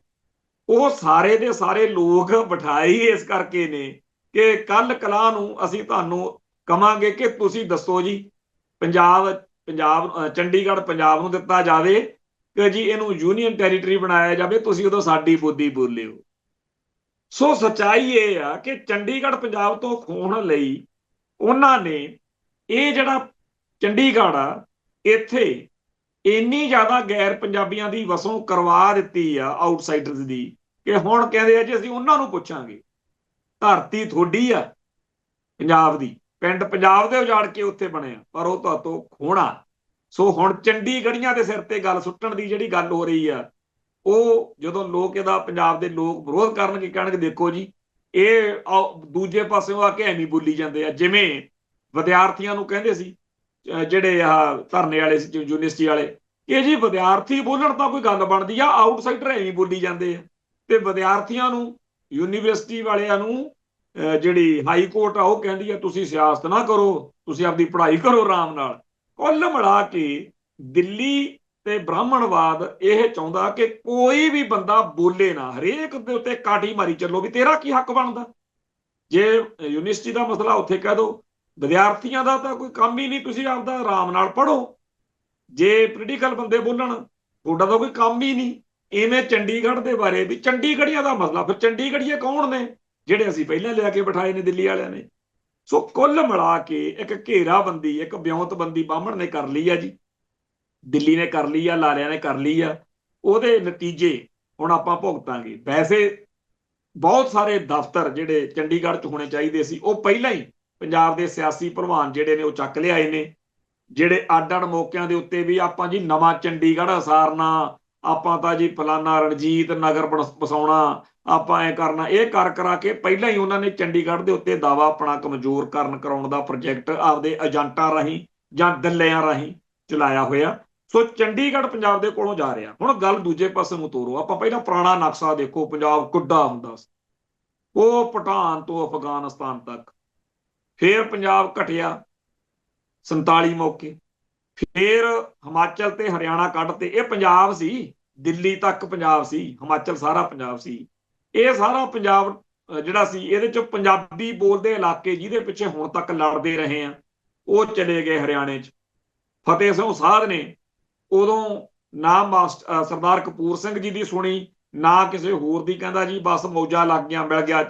ਉਹ ਸਾਰੇ ਦੇ ਸਾਰੇ ਲੋਕ ਬਿਠਾਏ ਇਸ ਕਰਕੇ ਨੇ ਕਿ ਕੱਲ ਕਲਾ ਨੂੰ ਅਸੀਂ ਤੁਹਾਨੂੰ ਕਵਾਂਗੇ ਕਿ ਤੁਸੀਂ ਦੱਸੋ ਜੀ, ਚੰਡੀਗੜ੍ਹ ਪੰਜਾਬ ਨੂੰ ਦਿੱਤਾ ਜਾਵੇ ਕਿ ਜੀ ਇਹਨੂੰ ਯੂਨੀਅਨ ਟੈਰੀਟਰੀ ਬਣਾਇਆ ਜਾਵੇ, ਤੁਸੀਂ ਉਦੋਂ ਸਾਡੀ ਬੋਲੀ ਬੋਲਿਓ। ਸੋ ਸੱਚਾਈ ਇਹ ਆ ਕਿ ਚੰਡੀਗੜ੍ਹ ਪੰਜਾਬ ਤੋਂ ਖੋਹਣ ਲਈ ਉਹਨਾਂ ਨੇ ਇਹ ਜਿਹੜਾ ਚੰਡੀਗੜ੍ਹ ਆ, ਇੱਥੇ ਇੰਨੀ ਜ਼ਿਆਦਾ ਗੈਰ ਪੰਜਾਬੀਆਂ ਦੀ ਵਸੋਂ ਕਰਵਾ ਦਿੱਤੀ ਆ ਆਊਟਸਾਈਡਰਸ ਦੀ ਕਿ ਹੁਣ ਕਹਿੰਦੇ ਆ ਜੀ ਅਸੀਂ ਉਹਨਾਂ ਨੂੰ ਪੁੱਛਾਂਗੇ। ਧਰਤੀ ਥੋੜੀ ਆ ਪੰਜਾਬ ਦੀ, ਪਿੰਡ ਪੰਜਾਬ ਦੇ ਉਜਾੜ ਕੇ ਉੱਥੇ ਬਣਿਆ, ਪਰ ਉਹ ਤੁਹਾਤੋਂ ਖੋਹਣਾ। ਸੋ ਹੁਣ ਚੰਡੀਗੜ੍ਹੀਆਂ ਦੇ ਸਿਰ ਤੇ ਗੱਲ ਸੁੱਟਣ ਦੀ ਜਿਹੜੀ ਗੱਲ ਹੋ ਰਹੀ ਆ, ਉਹ ਜਦੋਂ ਲੋਕ ਇਹਦਾ ਪੰਜਾਬ ਦੇ ਲੋਕ ਵਿਰੋਧ ਕਰਨਗੇ, ਕਹਿਣਗੇ ਦੇਖੋ ਜੀ ਇਹ ਦੂਜੇ ਪਾਸਿਓਂ ਆ ਕੇ ਐਵੇਂ ਬੋਲੀ ਜਾਂਦੇ ਆ। ਜਿਵੇਂ ਵਿਦਿਆਰਥੀਆਂ ਨੂੰ ਕਹਿੰਦੇ ਸੀ ਜਿਹੜੇ ਆਹ ਧਰਨੇ ਵਾਲੇ ਸੀ ਯੂਨੀਵਰਸਿਟੀ ਵਾਲੇ, ਕਿ ਜੀ ਵਿਦਿਆਰਥੀ ਬੋਲਣ ਤਾਂ ਕੋਈ ਗੱਲ ਬਣਦੀ ਆ, ਆਊਟਸਾਈਡਰ ਐਵੇਂ ਬੋਲੀ ਜਾਂਦੇ ਆ। ਤੇ ਵਿਦਿਆਰਥੀਆਂ ਨੂੰ, ਯੂਨੀਵਰਸਿਟੀ ਵਾਲਿਆਂ ਨੂੰ ਜਿਹੜੀ ਹਾਈ ਕੋਰਟ ਆ ਉਹ ਕਹਿੰਦੀ ਆ ਤੁਸੀਂ ਸਿਆਸਤ ਨਾ ਕਰੋ, ਤੁਸੀਂ ਆਪਦੀ ਪੜ੍ਹਾਈ ਕਰੋ ਆਰਾਮ ਨਾਲ। ਕੁੱਲ ਮਿਲਾ ਕੇ ਦਿੱਲੀ ਤੇ ਬ੍ਰਾਹਮਣਵਾਦ ਇਹ ਚਾਹੁੰਦਾ ਕਿ ਕੋਈ ਵੀ ਬੰਦਾ ਬੋਲੇ ਨਾ, ਹਰੇਕ ਦੇ ਉੱਤੇ ਕਾਠੀ ਮਾਰੀ ਚੱਲੋ ਵੀ ਤੇਰਾ ਕੀ ਹੱਕ ਬਣਦਾ। ਜੇ ਯੂਨੀਵਰਸਿਟੀ ਦਾ ਮਸਲਾ ਉੱਥੇ ਕਹਿ ਦੋ, ਵਿਦਿਆਰਥੀਆਂ ਦਾ ਤਾਂ ਕੋਈ ਕੰਮ ਹੀ ਨਹੀਂ, ਤੁਸੀਂ ਆਪਦਾ ਆਰਾਮ ਨਾਲ ਪੜ੍ਹੋ। ਜੇ ਪੋਲੀਟੀਕਲ ਬੰਦੇ ਬੋਲਣ, ਤੁਹਾਡਾ ਤਾਂ ਕੋਈ ਕੰਮ ਹੀ ਨਹੀਂ। ਇਵੇਂ ਚੰਡੀਗੜ੍ਹ ਦੇ ਬਾਰੇ ਵੀ ਚੰਡੀਗੜ੍ਹੀਆਂ ਦਾ ਮਸਲਾ, ਫਿਰ ਚੰਡੀਗੜ੍ਹੀਏ ਕੌਣ ਨੇ? ਜਿਹੜੇ ਅਸੀਂ ਪਹਿਲਾਂ ਲਿਆ ਕੇ ਬਿਠਾਏ ਨੇ ਦਿੱਲੀ ਵਾਲਿਆਂ ਨੇ। ਸੋ ਕੁੱਲ ਮਿਲਾ ਕੇ ਇੱਕ ਘੇਰਾਬੰਦੀ, ਇੱਕ ਵਿਉਂਤਬੰਦੀ ਬਾਹਮਣ ਨੇ ਕਰ ਲਈ ਆ ਜੀ, ਦਿੱਲੀ ਨੇ ਕਰ ਲਈ ਆ, ਲਾਰਿਆਂ ਨੇ ਕਰ ਲਈ ਆ। ਉਹਦੇ ਨਤੀਜੇ ਹੁਣ ਆਪਾਂ ਭੁਗਤਾਂਗੇ। ਵੈਸੇ ਬਹੁਤ ਸਾਰੇ ਦਫ਼ਤਰ ਜਿਹੜੇ ਚੰਡੀਗੜ੍ਹ 'ਚ ਹੋਣੇ ਚਾਹੀਦੇ ਸੀ, ਉਹ ਪਹਿਲਾਂ ਹੀ ਪੰਜਾਬ ਦੇ ਸਿਆਸੀ ਭਲਵਾਨ ਜਿਹੜੇ ਨੇ ਉਹ ਚੱਕ ਲਿਆਏ ਨੇ। ਜਿਹੜੇ ਅੱਡ-ਅੱਡ ਮੌਕਿਆਂ ਦੇ ਉੱਤੇ ਵੀ ਆਪਾਂ ਜੀ ਨਵਾਂ ਚੰਡੀਗੜ੍ਹ ਉਸਾਰਨਾ, ਆਪਾਂ ਤਾਂ ਜੀ ਫਲਾਨਾ ਰਣਜੀਤ ਨਗਰ ਵਸਾਉਣਾ, ਆਪਾਂ ਐ ਕਰਨਾ, ਇਹ ਕਰ ਕਰਾ ਕੇ ਪਹਿਲਾਂ ਹੀ ਉਹਨਾਂ ਨੇ ਚੰਡੀਗੜ੍ਹ ਦੇ ਉੱਤੇ ਦਾਵਾ ਆਪਣਾ ਕਮਜ਼ੋਰ ਕਰਾਉਣ ਦਾ ਪ੍ਰੋਜੈਕਟ ਆਪਦੇ ਏਜੰਟਾਂ ਰਾਹੀਂ ਜਾਂ ਦੱਲਿਆਂ ਰਾਹੀਂ ਚਲਾਇਆ ਹੋਇਆ। ਸੋ ਚੰਡੀਗੜ੍ਹ ਪੰਜਾਬ ਦੇ ਕੋਲੋਂ ਜਾ ਰਿਹਾ। ਹੁਣ ਗੱਲ ਦੂਜੇ ਪਾਸੇ ਨੂੰ ਤੋਰੋ, ਆਪਾਂ ਪਹਿਲਾਂ ਪੁਰਾਣਾ ਨਕਸ਼ਾ ਦੇਖੋ, ਪੰਜਾਬ ਕਿੱਡਾ ਹੁੰਦਾ ਸੀ, ਉਹ ਭੂਟਾਨ ਤੋਂ ਅਫਗਾਨਿਸਤਾਨ ਤੱਕ। ਫਿਰ ਪੰਜਾਬ ਘਟਿਆ 47 ਮੌਕੇ, ਫਿਰ ਹਿਮਾਚਲ ਤੇ ਹਰਿਆਣਾ ਕੱਢ ਤੇ ਇਹ ਪੰਜਾਬ ਸੀ, ਦਿੱਲੀ ਤੱਕ ਪੰਜਾਬ ਸੀ, ਹਿਮਾਚਲ ਸਾਰਾ ਪੰਜਾਬ ਸੀ। ਇਹ ਸਾਰਾ ਪੰਜਾਬ ਜਿਹੜਾ ਸੀ, ਇਹਦੇ ਚ ਪੰਜਾਬੀ ਬੋਲਦੇ ਇਲਾਕੇ ਜਿਹਦੇ ਪਿੱਛੇ ਹੁਣ ਤੱਕ ਲੜਦੇ ਰਹੇ ਆ, ਉਹ ਚਲੇ ਗਏ ਹਰਿਆਣੇ 'ਚ। ਫਤਿਹ ਸਿੰਘ ਸਾਧ ਨੇ ਉਦੋਂ ਨਾ ਸਰਦਾਰ ਕਪੂਰ ਸਿੰਘ ਜੀ ਦੀ ਸੁਣੀ, ਨਾ ਕਿਸੇ ਹੋਰ ਦੀ, ਕਹਿੰਦਾ ਜੀ ਬਸ ਮੌਜਾਂ ਲੱਗ ਗਈਆਂ, ਮਿਲ ਗਿਆ।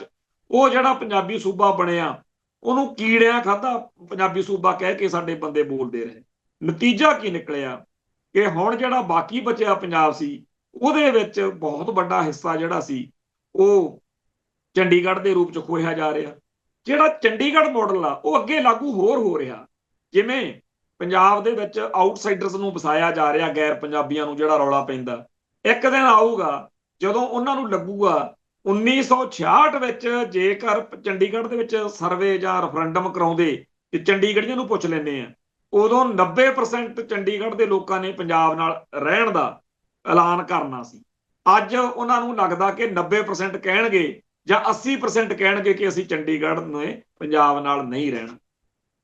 ਉਹ ਜਿਹੜਾ ਪੰਜਾਬੀ ਸੂਬਾ ਬਣਿਆ, ਉਹਨੂੰ ਕੀੜਿਆਂ ਖਾਧਾ ਪੰਜਾਬੀ ਸੂਬਾ ਕਹਿ ਕੇ ਸਾਡੇ ਬੰਦੇ ਬੋਲਦੇ ਰਹੇ। ਨਤੀਜਾ ਕੀ ਨਿਕਲਿਆ ਕਿ ਹੁਣ ਜਿਹੜਾ ਬਾਕੀ ਬਚਿਆ ਪੰਜਾਬ ਸੀ, ਉਹਦੇ ਵਿੱਚ ਬਹੁਤ ਵੱਡਾ ਹਿੱਸਾ ਜਿਹੜਾ ਸੀ ਉਹ ਚੰਡੀਗੜ੍ਹ ਦੇ ਰੂਪ 'ਚ ਖੋਹਿਆ ਜਾ ਰਿਹਾ। ਜਿਹੜਾ ਚੰਡੀਗੜ੍ਹ ਮਾਡਲ ਆ ਉਹ ਅੱਗੇ ਲਾਗੂ ਹੋਰ ਹੋ ਰਿਹਾ। ਜਿਵੇਂ ਪੰਜਾਬ ਦੇ ਵਿੱਚ ਆਊਟਸਾਈਡਰਸ ਨੂੰ ਵਸਾਇਆ ਜਾ ਰਿਹਾ, ਗੈਰ ਪੰਜਾਬੀਆਂ ਨੂੰ ਜਿਹੜਾ ਰੌਲਾ ਪੈਂਦਾ, ਇੱਕ ਦਿਨ ਆਊਗਾ ਜਦੋਂ ਉਹਨਾਂ ਨੂੰ ਲੱਗੂਗਾ 1966 ਵਿੱਚ ਜੇਕਰ ਚੰਡੀਗੜ੍ਹ ਦੇ ਵਿੱਚ ਸਰਵੇ ਜਾਂ ਰੈਫਰੈਂਡਮ ਕਰਾਉਂਦੇ ਤੇ ਚੰਡੀਗੜ੍ਹੀਆਂ ਨੂੰ ਪੁੱਛ ਲੈਂਦੇ ਆ, ਉਦੋਂ 90% ਚੰਡੀਗੜ੍ਹ ਦੇ ਲੋਕਾਂ ਨੇ ਪੰਜਾਬ ਨਾਲ ਰਹਿਣ ਦਾ ਐਲਾਨ ਕਰਨਾ ਸੀ। ਅੱਜ ਉਹਨਾਂ ਨੂੰ ਲੱਗਦਾ ਕਿ 90% ਕਹਿਣਗੇ ਜਾਂ 80% ਕਹਿਣਗੇ ਕਿ ਅਸੀਂ ਚੰਡੀਗੜ੍ਹ ਨੇ ਪੰਜਾਬ ਨਾਲ ਨਹੀਂ ਰਹਿਣਾ।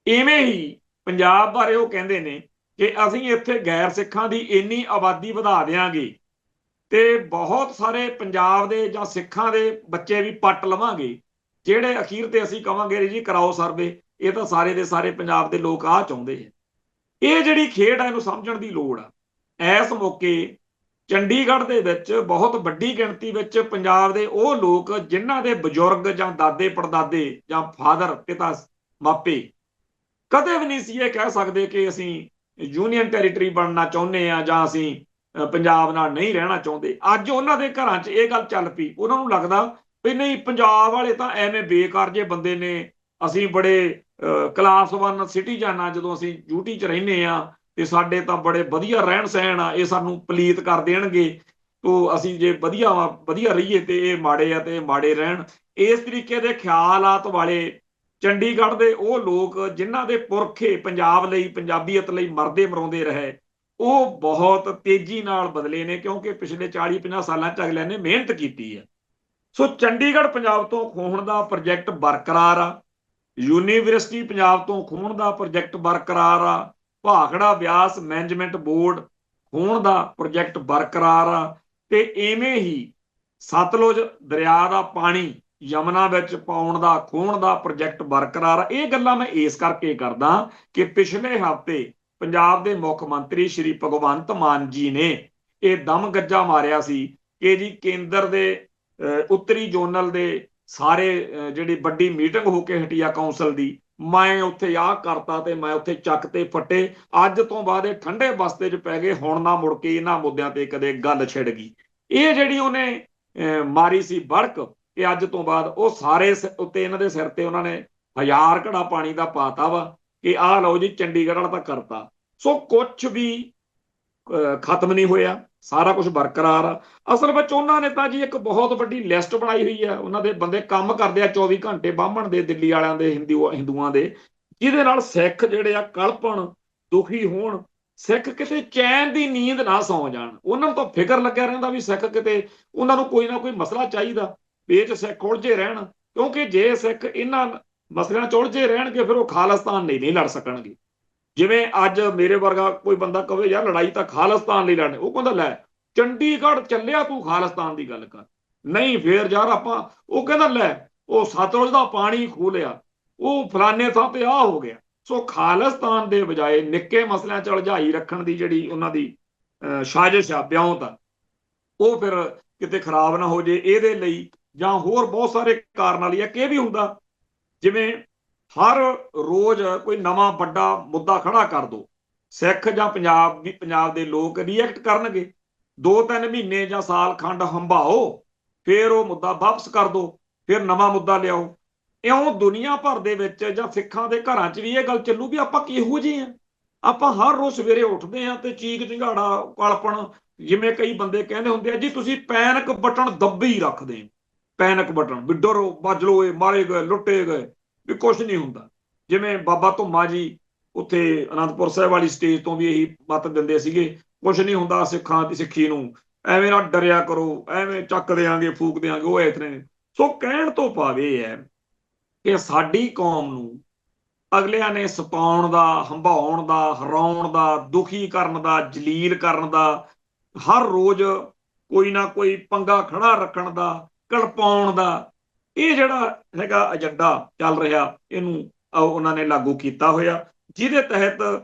ਇਵੇਂ ਹੀ ਪੰਜਾਬ ਬਾਰੇ ਉਹ ਕਹਿੰਦੇ ਨੇ ਕਿ ਅਸੀਂ ਇੱਥੇ ਗੈਰ ਸਿੱਖਾਂ ਦੀ ਇੰਨੀ ਆਬਾਦੀ ਵਧਾ ਦਿਆਂਗੇ ਤੇ ਬਹੁਤ ਸਾਰੇ ਪੰਜਾਬ ਦੇ ਜਾਂ ਸਿੱਖਾਂ ਦੇ ਬੱਚੇ ਵੀ ਪੱਟ ਲਵਾਂਗੇ, ਜਿਹੜੇ ਅਖੀਰ ਤੇ ਅਸੀਂ ਕਵਾਂਗੇ ਜੀ ਕਰਾਓ ਸਰਵੇ, ਇਹ ਤਾਂ ਸਾਰੇ ਦੇ ਸਾਰੇ ਪੰਜਾਬ ਦੇ ਲੋਕ ਆਹ ਚਾਹੁੰਦੇ ਆ। ਇਹ ਜਿਹੜੀ ਖੇਡ ਆ ਇਹਨੂੰ ਸਮਝਣ ਦੀ ਲੋੜ ਆ। ਇਸ ਮੌਕੇ ਚੰਡੀਗੜ੍ਹ ਦੇ ਵਿੱਚ ਬਹੁਤ ਵੱਡੀ ਗਿਣਤੀ ਵਿੱਚ ਪੰਜਾਬ ਦੇ ਉਹ ਲੋਕ ਜਿਨ੍ਹਾਂ ਦੇ ਬਜ਼ੁਰਗ ਜਾਂ ਦਾਦੇ ਪੜਦਾਦੇ ਜਾਂ ਫਾਦਰ ਪਿਤਾ ਮਾਪੇ ਕਦੇ ਵੀ ਨਹੀਂ ਸੀ ਇਹ ਕਹਿ ਸਕਦੇ ਕਿ ਅਸੀਂ ਯੂਨੀਅਨ ਟੈਰੀਟਰੀ ਬਣਨਾ ਚਾਹੁੰਦੇ ਆ ਜਾਂ ਅਸੀਂ ਪੰਜਾਬ ਨਾਲ ਨਹੀਂ ਰਹਿਣਾ ਚਾਹੁੰਦੇ। ਅੱਜ ਉਹਨਾਂ ਦੇ ਘਰਾਂ 'ਚ ਇਹ ਗੱਲ ਚੱਲ ਪਈ, ਉਹਨਾਂ ਨੂੰ ਲੱਗਦਾ ਵੀ ਨਹੀਂ ਪੰਜਾਬ ਵਾਲੇ ਤਾਂ ਐਵੇਂ ਬੇਕਾਰ ਜੇ ਬੰਦੇ ਨੇ, ਅਸੀਂ ਬੜੇ ਕਲਾਸ 1 ਸਿਟੀਜ਼ਨ ਆ, ਜਦੋਂ ਅਸੀਂ ਯੂਟੀ 'ਚ ਰਹਿੰਦੇ ਆ ਤੇ ਸਾਡੇ ਤਾਂ ਬੜੇ ਵਧੀਆ ਰਹਿਣ ਸਹਿਣ ਆ, ਇਹ ਸਾਨੂੰ ਪਲੀਤ ਕਰ ਦੇਣਗੇ, ਤੋ ਅਸੀਂ ਜੇ ਵਧੀਆ ਵਧੀਆ ਰਹੀਏ ਤੇ ਇਹ ਮਾੜੇ ਆ ਤੇ ਇਹ ਮਾੜੇ ਰਹਿਣ। ਇਸ ਤਰੀਕੇ ਦੇ ਖਿਆਲਾਤ ਵਾਲੇ ਚੰਡੀਗੜ੍ਹ ਦੇ ਉਹ ਲੋਕ ਜਿਨ੍ਹਾਂ ਦੇ ਪੁਰਖੇ ਪੰਜਾਬ ਲਈ ਪੰਜਾਬੀਅਤ ਲਈ ਮਰਦੇ ਮਰਾਉਂਦੇ ਰਹੇ, ਉਹ ਬਹੁਤ ਤੇਜ਼ੀ ਨਾਲ ਬਦਲੇ ਨੇ, ਕਿਉਂਕਿ ਪਿਛਲੇ 40-50 ਸਾਲਾਂ 'ਚ ਅਗਲਿਆਂ ਨੇ ਮਿਹਨਤ ਕੀਤੀ ਹੈ। ਸੋ ਚੰਡੀਗੜ੍ਹ ਪੰਜਾਬ ਤੋਂ ਖੋਹਣ ਦਾ ਪ੍ਰੋਜੈਕਟ ਬਰਕਰਾਰ ਆ, ਯੂਨੀਵਰਸਿਟੀ ਪੰਜਾਬ ਤੋਂ ਖੋਹਣ ਦਾ ਪ੍ਰੋਜੈਕਟ ਬਰਕਰਾਰ ਆ, ਭਾਖੜਾ ਬਿਆਸ ਮੈਨੇਜਮੈਂਟ ਬੋਰਡ ਖੋਹਣ ਦਾ ਪ੍ਰੋਜੈਕਟ ਬਰਕਰਾਰ ਆ, ਤੇ ਇਵੇਂ ਹੀ ਸਤਲੁਜ ਦਰਿਆ ਦਾ ਪਾਣੀ ਯਮਨਾ ਵਿੱਚ ਪਾਉਣ ਦਾ ਖੋਹਣ ਦਾ ਪ੍ਰੋਜੈਕਟ ਬਰਕਰਾਰ ਆ। ਇਹ ਗੱਲਾਂ ਮੈਂ ਇਸ ਕਰਕੇ ਕਰਦਾ ਕਿ ਪਿਛਲੇ ਹਫ਼ਤੇ ਪੰਜਾਬ ਦੇ ਮੁੱਖ ਮੰਤਰੀ ਸ਼੍ਰੀ ਭਗਵੰਤ ਮਾਨ ਜੀ ਨੇ ਇਹ ਦਮ ਗੱਜਾ ਮਾਰਿਆ ਸੀ ਕਿ ਜੀ ਕੇਂਦਰ ਦੇ ਉੱਤਰੀ ਜ਼ੋਨਲ ਦੇ ਸਾਰੇ ਜਿਹੜੀ ਵੱਡੀ ਮੀਟਿੰਗ ਹੋ ਕੇ ਹਟੀ ਆ ਕੌਂਸਲ ਦੀ, ਮੈਂ ਉੱਥੇ ਆਹ ਕਰਤਾ ਤੇ ਮੈਂ ਉੱਥੇ ਚੱਕ ਤੇ ਫੱਟੇ, ਅੱਜ ਤੋਂ ਬਾਅਦ ਇਹ ਠੰਡੇ ਬਸਤੇ 'ਚ ਪੈ ਗਏ, ਹੁਣ ਨਾ ਮੁੜ ਕੇ ਇਹਨਾਂ ਮੁੱਦਿਆਂ ਤੇ ਕਦੇ ਗੱਲ ਛਿੜ ਗਈ। ਇਹ ਜਿਹੜੀ ਉਹਨੇ ਮਾਰੀ ਸੀ ਬੜਕ, ਕਿ ਅੱਜ ਤੋਂ ਬਾਅਦ ਉਹ ਸਾਰੇ ਉੱਤੇ ਇਹਨਾਂ ਦੇ ਸਿਰ ਤੇ ਉਹਨਾਂ ਨੇ 1000 ਘੜਾ ਪਾਣੀ ਦਾ ਪਾਤਾ ਵਾ ਕਿ ਆਹ ਲਓ ਜੀ ਚੰਡੀਗੜ੍ਹ ਵਾਲਾ ਤਾਂ ਕਰਤਾ। ਸੋ ਕੁਛ ਵੀ ਖਤਮ ਨਹੀਂ ਹੋਇਆ, ਸਾਰਾ ਕੁਝ ਬਰਕਰਾਰ ਆ। ਅਸਲ ਵਿੱਚ ਉਹਨਾਂ ਨੇ ਤਾਂ ਜੀ ਇੱਕ ਬਹੁਤ ਵੱਡੀ ਲਿਸਟ ਬਣਾਈ ਹੋਈ ਆ, ਉਹਨਾਂ ਦੇ ਬੰਦੇ ਕੰਮ ਕਰਦੇ ਆ 24 ਘੰਟੇ ਬਾਹਮਣ ਦੇ, ਦਿੱਲੀ ਵਾਲਿਆਂ ਦੇ, ਹਿੰਦੂਆਂ ਦੇ, ਜਿਹਦੇ ਨਾਲ ਸਿੱਖ ਜਿਹੜੇ ਆ ਕਲਪਣ, ਦੁਖੀ ਹੋਣ, ਸਿੱਖ ਕਿਤੇ ਚੈਨ ਦੀ ਨੀਂਦ ਨਾ ਸੌਂ ਜਾਣ। ਉਹਨਾਂ ਨੂੰ ਤਾਂ ਫਿਕਰ ਲੱਗਿਆ ਰਹਿੰਦਾ ਵੀ ਸਿੱਖ ਕਿਤੇ, ਉਹਨਾਂ ਨੂੰ ਕੋਈ ਨਾ ਕੋਈ ਮਸਲਾ ਚਾਹੀਦਾ ਵੀ ਇਹ 'ਚ ਸਿੱਖ ਉਲਝੇ ਰਹਿਣ, ਕਿਉਂਕਿ ਜੇ ਸਿੱਖ ਇਹਨਾਂ ਮਸਲਿਆਂ 'ਚ ਉਲਝੇ ਰਹਿਣਗੇ ਫਿਰ ਉਹ ਖਾਲਿਸਤਾਨ ਲਈ ਨਹੀਂ ਲੜ ਸਕਣਗੇ। ਜਿਵੇਂ ਅੱਜ ਮੇਰੇ ਵਰਗਾ ਕੋਈ ਬੰਦਾ ਕਵੇ ਯਾਰ ਲੜਾਈ ਤਾਂ ਖਾਲਿਸਤਾਨ ਲਈ ਲੜਨੀ, ਉਹ ਕਹਿੰਦਾ ਲੈ ਚੰਡੀਗੜ੍ਹ ਚੱਲਿਆ ਤੂੰ ਖਾਲਿਸਤਾਨ ਦੀ ਗੱਲ ਕਰ, ਨਹੀਂ ਫੇਰ ਯਾਰ ਆਪਾਂ, ਉਹ ਕਹਿੰਦਾ ਲੈ ਉਹ ਸਤਲੁਜ ਦਾ ਪਾਣੀ ਖੋਹ ਲਿਆ, ਉਹ ਫਲਾਨੇ ਥਾਂ ਤੇ ਆ ਹੋ ਗਿਆ। ਸੋ ਖਾਲਿਸਤਾਨ ਦੇ ਬਜਾਏ ਨਿੱਕੇ ਮਸਲਿਆਂ 'ਚ ਉਲਝਾਈ ਰੱਖਣ ਦੀ ਜਿਹੜੀ ਉਹਨਾਂ ਦੀ ਸਾਜ਼ਿਸ਼ ਆ, ਵਿਉਂਤ ਆ, ਉਹ ਫਿਰ ਕਿਤੇ ਖਰਾਬ ਨਾ ਹੋ ਜੇ ਇਹਦੇ ਲਈ, ਜਾਂ ਹੋਰ ਬਹੁਤ ਸਾਰੇ ਕਾਰਨਾਂ ਲਈ। ਇੱਕ ਇਹ ਵੀ ਹੁੰਦਾ ਜਿਵੇਂ ਹਰ ਰੋਜ਼ ਕੋਈ ਨਵਾਂ ਵੱਡਾ ਮੁੱਦਾ ਖੜਾ ਕਰ ਦੋ, ਸਿੱਖ ਜਾਂ ਪੰਜਾਬ ਦੇ ਲੋਕ ਰਿਐਕਟ ਕਰਨਗੇ, 2-3 ਮਹੀਨੇ ਜਾਂ ਸਾਲ ਖੰਡ ਹੰਭਾਓ, ਫਿਰ ਉਹ ਮੁੱਦਾ ਵਾਪਸ ਕਰ ਦੋ, ਫਿਰ ਨਵਾਂ ਮੁੱਦਾ ਲਿਆਓ। ਇਉਂ ਦੁਨੀਆ ਭਰ ਦੇ ਵਿੱਚ ਜਾਂ ਸਿੱਖਾਂ ਦੇ ਘਰਾਂ 'ਚ ਵੀ ਇਹ ਗੱਲ ਚੱਲੂ ਵੀ ਆਪਾਂ ਕਿਹੋ ਜਿਹੇ ਆ। ਆਪਾਂ ਹਰ ਰੋਜ਼ ਸਵੇਰੇ ਉੱਠਦੇ ਆ ਤੇ ਚੀਕ ਚਿੰਗਾੜਾ ਕਲਪਣ, ਜਿਵੇਂ ਕਈ ਬੰਦੇ ਕਹਿੰਦੇ ਹੁੰਦੇ ਆ ਜੀ ਤੁਸੀਂ ਪੈਨਿਕ ਬਟਨ ਦੱਬੇ ਹੀ ਰੱਖਦੇ, ਪੈਨਿਕ ਬਟਨ ਵੀ ਡਰੋ ਵੱਜ ਲਓ, ਇਹ ਮਾਰੇ ਗਏ, ਲੁੱਟੇ ਗਏ, ਵੀ ਕੁਛ ਨਹੀਂ ਹੁੰਦਾ। ਜਿਵੇਂ ਬਾਬਾ ਧੁੰਮਾ ਜੀ ਉੱਥੇ ਅਨੰਦਪੁਰ ਸਾਹਿਬ ਵਾਲੀ ਸਟੇਜ ਤੋਂ ਵੀ ਇਹੀ ਮੱਤ ਦਿੰਦੇ ਸੀਗੇ, ਕੁਛ ਨਹੀਂ ਹੁੰਦਾ ਸਿੱਖਾਂ ਦੀ ਸਿੱਖੀ ਨੂੰ, ਐਵੇਂ ਨਾ ਡਰਿਆ ਕਰੋ, ਐਵੇਂ ਚੱਕ ਦਿਆਂਗੇ ਫੂਕ ਦਿਆਂਗੇ, ਉਹ ਇਤਨੇ। ਸੋ ਕਹਿਣ ਤੋਂ ਭਾਵ ਇਹ ਹੈ ਕਿ ਸਾਡੀ ਕੌਮ ਨੂੰ ਅਗਲਿਆਂ ਨੇ ਸਤਾਉਣ ਦਾ, ਹੰਭਾਉਣ ਦਾ, ਹਰਾਉਣ ਦਾ, ਦੁਖੀ ਕਰਨ ਦਾ, ਜਲੀਲ ਕਰਨ ਦਾ, ਹਰ ਰੋਜ਼ ਕੋਈ ਨਾ ਕੋਈ ਪੰਗਾ ਖੜਾ ਰੱਖਣ ਦਾ, ਕਲਪਾਉਣ ਦਾ, ਇਹ ਜਿਹੜਾ ਹੈਗਾ ਏਜੰਡਾ ਚੱਲ ਰਿਹਾ, ਇਹਨੂੰ ਉਹਨਾਂ ਨੇ ਲਾਗੂ ਕੀਤਾ ਹੋਇਆ, ਜਿਹਦੇ ਤਹਿਤ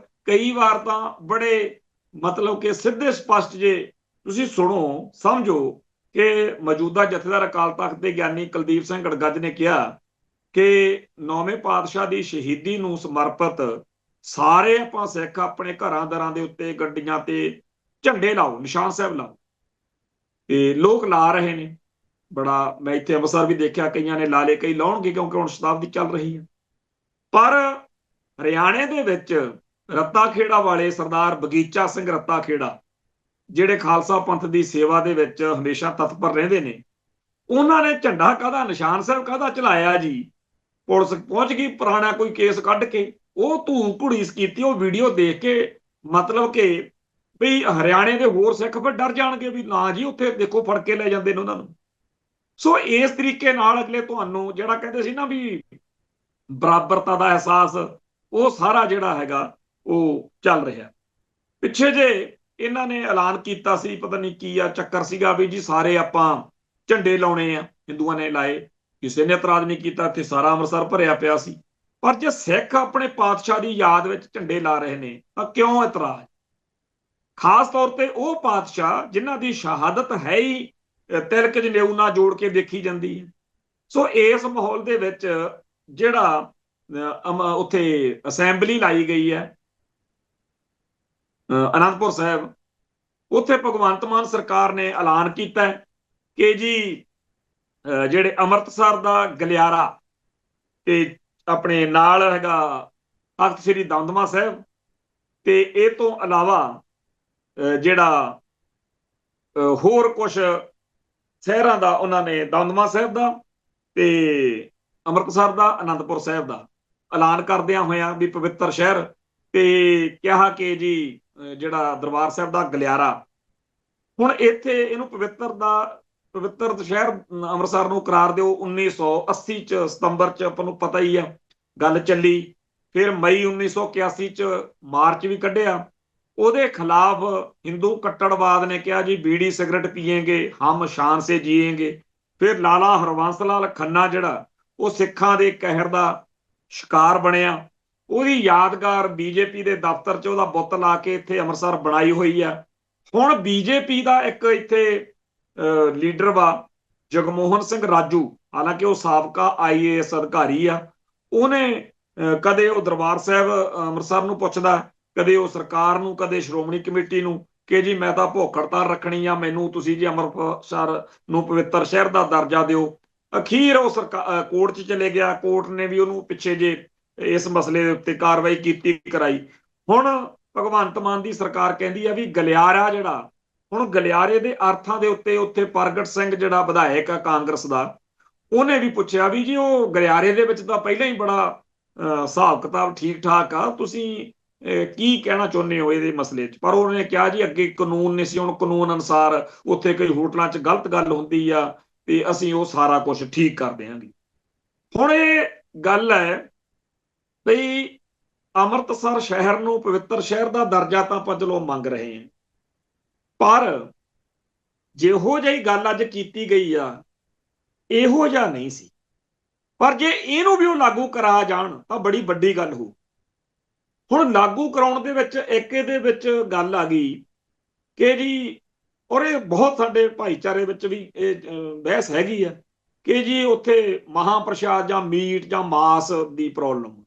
ਕਈ ਵਾਰ ਤਾਂ ਬੜੇ ਮਤਲਬ ਕਿ ਸਿੱਧੇ ਸਪਸ਼ਟ ਜੇ ਤੁਸੀਂ ਸੁਣੋ ਸਮਝੋ ਕਿ ਮੌਜੂਦਾ ਜਥੇਦਾਰ ਅਕਾਲ ਤਖਤ ਦੇ ਗਿਆਨੀ ਕੁਲਦੀਪ ਸਿੰਘ ਗੜਗੱਜ ਨੇ ਕਿਹਾ ਕਿ 9ਵੇਂ ਪਾਤਸ਼ਾਹ ਦੀ ਸ਼ਹੀਦੀ ਨੂੰ ਸਮਰਪਿਤ ਸਾਰੇ ਆਪਾਂ ਸਿੱਖ ਆਪਣੇ ਘਰਾਂ ਦਰਾਂ ਦੇ ਉੱਤੇ, ਗੱਡੀਆਂ ਤੇ ਝੰਡੇ ਲਾਓ, ਨਿਸ਼ਾਨ ਸਾਹਿਬ ਲਾਓ, ਤੇ ਲੋਕ ਲਾ ਰਹੇ ਨੇ। ਬੜਾ ਮੈਂ ਇੱਥੇ ਅੰਮ੍ਰਿਤਸਰ ਵੀ ਦੇਖਿਆ ਕਈਆਂ ਨੇ ਲਾ ਲਏ, ਕਈ ਲਾਉਣਗੇ ਕਿਉਂਕਿ ਹੁਣ ਸ਼ਤਾਬਦੀ ਚੱਲ ਰਹੀ ਹੈ। ਪਰ ਹਰਿਆਣੇ ਦੇ ਵਿੱਚ ਰੱਤਾ ਖੇੜਾ ਵਾਲੇ ਸਰਦਾਰ ਬਗੀਚਾ ਸਿੰਘ ਰੱਤਾ ਖੇੜਾ, ਜਿਹੜੇ ਖਾਲਸਾ ਪੰਥ ਦੀ ਸੇਵਾ ਦੇ ਵਿੱਚ ਹਮੇਸ਼ਾ ਤਤਪਰ ਰਹਿੰਦੇ ਨੇ, ਉਹਨਾਂ ਨੇ ਝੰਡਾ ਕਾਹਦਾ, ਨਿਸ਼ਾਨ ਸਾਹਿਬ ਕਾਹਦਾ ਚਲਾਇਆ ਜੀ, ਪੁਲਿਸ ਪਹੁੰਚ ਗਈ ਪੁਰਾਣਾ ਕੋਈ ਕੇਸ ਕੱਢ ਕੇ, ਉਹ ਧੂਮ ਘੁੜੀਸ ਕੀਤੀ, ਉਹ ਵੀਡੀਓ ਦੇਖ ਕੇ ਮਤਲਬ ਕਿ ਵੀ ਹਰਿਆਣੇ ਦੇ ਹੋਰ ਸਿੱਖ ਫਿਰ ਡਰ ਜਾਣਗੇ ਵੀ ਨਾ ਜੀ ਉੱਥੇ ਦੇਖੋ ਫੜ ਕੇ ਲੈ ਜਾਂਦੇ ਨੇ ਉਹਨਾਂ ਨੂੰ। ਸੋ ਇਸ ਤਰੀਕੇ ਨਾਲ ਅਗਲੇ ਤੁਹਾਨੂੰ ਜਿਹੜਾ ਕਹਿੰਦੇ ਸੀ ਨਾ ਵੀ ਬਰਾਬਰਤਾ ਦਾ ਅਹਿਸਾਸ, ਉਹ ਸਾਰਾ ਜਿਹੜਾ ਹੈਗਾ ਉਹ ਚੱਲ ਰਿਹਾ। ਪਿੱਛੇ ਜੇ ਇਹਨਾਂ ਨੇ ਐਲਾਨ ਕੀਤਾ ਸੀ, ਪਤਾ ਨਹੀਂ ਕੀ ਆ ਚੱਕਰ ਸੀਗਾ, ਵੀ ਜੀ ਸਾਰੇ ਆਪਾਂ ਝੰਡੇ ਲਾਉਣੇ ਆ, ਹਿੰਦੂਆਂ ਨੇ ਲਾਏ, ਕਿਸੇ ਨੇ ਇਤਰਾਜ਼ ਨਹੀਂ ਕੀਤਾ, ਇੱਥੇ ਸਾਰਾ ਅੰਮ੍ਰਿਤਸਰ ਭਰਿਆ ਪਿਆ ਸੀ। ਪਰ ਜੇ ਸਿੱਖ ਆਪਣੇ ਪਾਤਸ਼ਾਹ ਦੀ ਯਾਦ ਵਿੱਚ ਝੰਡੇ ਲਾ ਰਹੇ ਨੇ ਤਾਂ ਕਿਉਂ ਇਤਰਾਜ਼? ਖਾਸ ਤੌਰ ਤੇ ਉਹ ਪਾਤਸ਼ਾਹ ਜਿਨ੍ਹਾਂ ਦੀ ਸ਼ਹਾਦਤ ਹੈ ਹੀ ਤਿਲਕ ਜਨੇਊ ਨਾਲ ਜੋੜ ਕੇ ਦੇਖੀ ਜਾਂਦੀ ਹੈ। ਸੋ ਇਸ ਮਾਹੌਲ ਦੇ ਵਿੱਚ ਜਿਹੜਾ ਉੱਥੇ ਅਸੈਂਬਲੀ ਲਾਈ ਗਈ ਹੈ ਅਨੰਦਪੁਰ ਸਾਹਿਬ, ਉੱਥੇ ਭਗਵੰਤ ਮਾਨ ਸਰਕਾਰ ਨੇ ਐਲਾਨ ਕੀਤਾ ਕਿ ਜੀ ਜਿਹੜੇ ਅੰਮ੍ਰਿਤਸਰ ਦਾ ਗਲਿਆਰਾ ਤੇ ਆਪਣੇ ਨਾਲ ਹੈਗਾ ਤਖਤ ਸ੍ਰੀ ਦਮਦਮਾ ਸਾਹਿਬ, ਤੇ ਇਹ ਤੋਂ ਇਲਾਵਾ ਜਿਹੜਾ ਹੋਰ ਕੁਝ ਸ਼ਹਿਰਾਂ ਦਾ ਉਹਨਾਂ ਨੇ ਦਮਦਮਾ ਸਾਹਿਬ ਦਾ ਤੇ ਅੰਮ੍ਰਿਤਸਰ ਦਾ, ਅਨੰਦਪੁਰ ਸਾਹਿਬ ਦਾ ਐਲਾਨ ਕਰਦਿਆਂ ਹੋਇਆਂ ਵੀ ਪਵਿੱਤਰ ਸ਼ਹਿਰ, ਤੇ ਕਿਹਾ ਕਿ ਜੀ ਜਿਹੜਾ ਦਰਬਾਰ ਸਾਹਿਬ ਦਾ ਗਲਿਆਰਾ, ਹੁਣ ਇੱਥੇ ਇਹਨੂੰ ਪਵਿੱਤਰ ਸ਼ਹਿਰ ਅੰਮ੍ਰਿਤਸਰ ਨੂੰ ਕਰਾਰ ਦਿਓ। 1980 ਚ ਸਤੰਬਰ ਚ ਆਪਾਂ ਨੂੰ ਪਤਾ ਹੀ ਆ ਗੱਲ ਚੱਲੀ। ਫਿਰ ਮਈ 1981 ਚ ਮਾਰਚ ਵੀ ਕੱਢਿਆ। ਉਹਦੇ ਖਿਲਾਫ ਹਿੰਦੂ ਕੱਟੜਵਾਦ ਨੇ ਕਿਹਾ ਜੀ ਬੀੜੀ ਸਿਗਰਟ ਪੀਏਂਗੇ ਹਮ ਸ਼ਾਨ ਸੇ ਜੀਏਂਗੇ। ਫਿਰ ਲਾਲਾ ਹਰਬੰਸ ਲਾਲ ਖੰਨਾ ਜਿਹੜਾ ਉਹ ਸਿੱਖਾਂ ਦੇ ਕਹਿਰ ਦਾ ਸ਼ਿਕਾਰ ਬਣਿਆ, ਉਹਦੀ ਯਾਦਗਾਰ ਬੀਜੇਪੀ ਦੇ ਦਫ਼ਤਰ 'ਚ ਉਹਦਾ ਬੁੱਤ ਲਾ ਕੇ ਇੱਥੇ ਅੰਮ੍ਰਿਤਸਰ ਬਣਾਈ ਹੋਈ ਆ। ਹੁਣ ਬੀਜੇਪੀ ਦਾ ਇੱਕ ਇੱਥੇ ਲੀਡਰ ਵਾ ਜਗਮੋਹਨ ਸਿੰਘ ਰਾਜੂ, ਹਾਲਾਂਕਿ ਉਹ ਸਾਬਕਾ IAS ਅਧਿਕਾਰੀ ਆ। ਉਹਨੇ ਕਦੇ ਉਹ ਦਰਬਾਰ ਸਾਹਿਬ ਅੰਮ੍ਰਿਤਸਰ ਨੂੰ ਪੁੱਛਦਾ, ਕਦੇ ਉਹ ਸਰਕਾਰ ਨੂੰ, ਕਦੇ ਸ਼੍ਰੋਮਣੀ ਕਮੇਟੀ ਨੂੰ ਕਿ ਜੀ ਮੈਂ ਤਾਂ ਭੁੱਖ ਹੜਤਾਲ ਰੱਖਣੀ ਆ, ਮੈਨੂੰ ਤੁਸੀਂ ਜੀ ਅੰਮ੍ਰਿਤਸਰ ਨੂੰ ਪਵਿੱਤਰ ਸ਼ਹਿਰ ਦਾ ਦਰਜਾ ਦਿਓ। ਅਖੀਰ ਉਹ ਕੋਰਟ 'ਚ ਚਲੇ ਗਿਆ, ਕੋਰਟ ਨੇ ਵੀ ਉਹਨੂੰ ਪਿੱਛੇ ਜੇ ਇਸ ਮਸਲੇ ਦੇ ਉੱਤੇ ਕਾਰਵਾਈ ਕੀਤੀ ਕਰਾਈ। ਹੁਣ ਭਗਵੰਤ ਮਾਨ ਦੀ ਸਰਕਾਰ ਕਹਿੰਦੀ ਆ ਵੀ ਗਲਿਆਰਾ ਜਿਹੜਾ, ਹੁਣ ਗਲਿਆਰੇ ਦੇ ਅਰਥਾਂ ਦੇ ਉੱਤੇ ਪ੍ਰਗਟ ਸਿੰਘ ਜਿਹੜਾ ਵਿਧਾਇਕ ਆ ਕਾਂਗਰਸ ਦਾ, ਉਹਨੇ ਵੀ ਪੁੱਛਿਆ ਵੀ ਜੀ ਉਹ ਗਲਿਆਰੇ ਦੇ ਵਿੱਚ ਤਾਂ ਪਹਿਲਾਂ ਹੀ ਬੜਾ ਹਿਸਾਬ ਕਿਤਾਬ ਠੀਕ ਠਾਕ ਆ, ਤੁਸੀਂ ਕੀ ਕਹਿਣਾ ਚਾਹੁੰਦੇ ਹੋ ਇਹਦੇ ਮਸਲੇ 'ਚ। ਪਰ ਉਹਨੇ ਕਿਹਾ ਜੀ ਅੱਗੇ ਕਾਨੂੰਨ ਨਹੀਂ ਸੀ, ਹੁਣ ਕਾਨੂੰਨ ਅਨੁਸਾਰ ਉੱਥੇ ਕਈ ਹੋਟਲਾਂ 'ਚ ਗਲਤ ਗੱਲ ਹੁੰਦੀ ਆ ਤੇ ਅਸੀਂ ਉਹ ਸਾਰਾ ਕੁਝ ਠੀਕ ਕਰ ਦਿਆਂਗੇ। ਹੁਣ ਇਹ ਗੱਲ ਹੈ ਬਈ ਅੰਮ੍ਰਿਤਸਰ ਸ਼ਹਿਰ ਨੂੰ ਪਵਿੱਤਰ ਸ਼ਹਿਰ ਦਾ ਦਰਜਾ ਤਾਂ ਆਪਾਂ ਚਲੋ ਮੰਗ ਰਹੇ ਹਾਂ, ਪਰ ਜਿਹੋ ਜਿਹੀ ਗੱਲ ਅੱਜ ਕੀਤੀ ਗਈ ਆ ਇਹੋ ਜਿਹਾ ਨਹੀਂ ਸੀ। ਪਰ ਜੇ ਇਹਨੂੰ ਵੀ ਉਹ ਲਾਗੂ ਕਰਾ ਜਾਣ ਤਾਂ ਬੜੀ ਵੱਡੀ ਗੱਲ ਹੋ। ਹੁਣ ਲਾਗੂ ਕਰਾਉਣ ਦੇ ਵਿੱਚ ਇੱਕ ਇਹਦੇ ਵਿੱਚ ਗੱਲ ਆ ਗਈ ਕਿ ਜੀ, ਔਰ ਇਹ ਬਹੁਤ ਸਾਡੇ ਭਾਈਚਾਰੇ ਵਿੱਚ ਵੀ ਇਹ ਬਹਿਸ ਹੈਗੀ ਆ ਕਿ ਜੀ ਉੱਥੇ ਮਹਾਂਪ੍ਰਸ਼ਾਦ ਜਾਂ ਮੀਟ ਜਾਂ ਮਾਸ ਦੀ ਪ੍ਰੋਬਲਮ,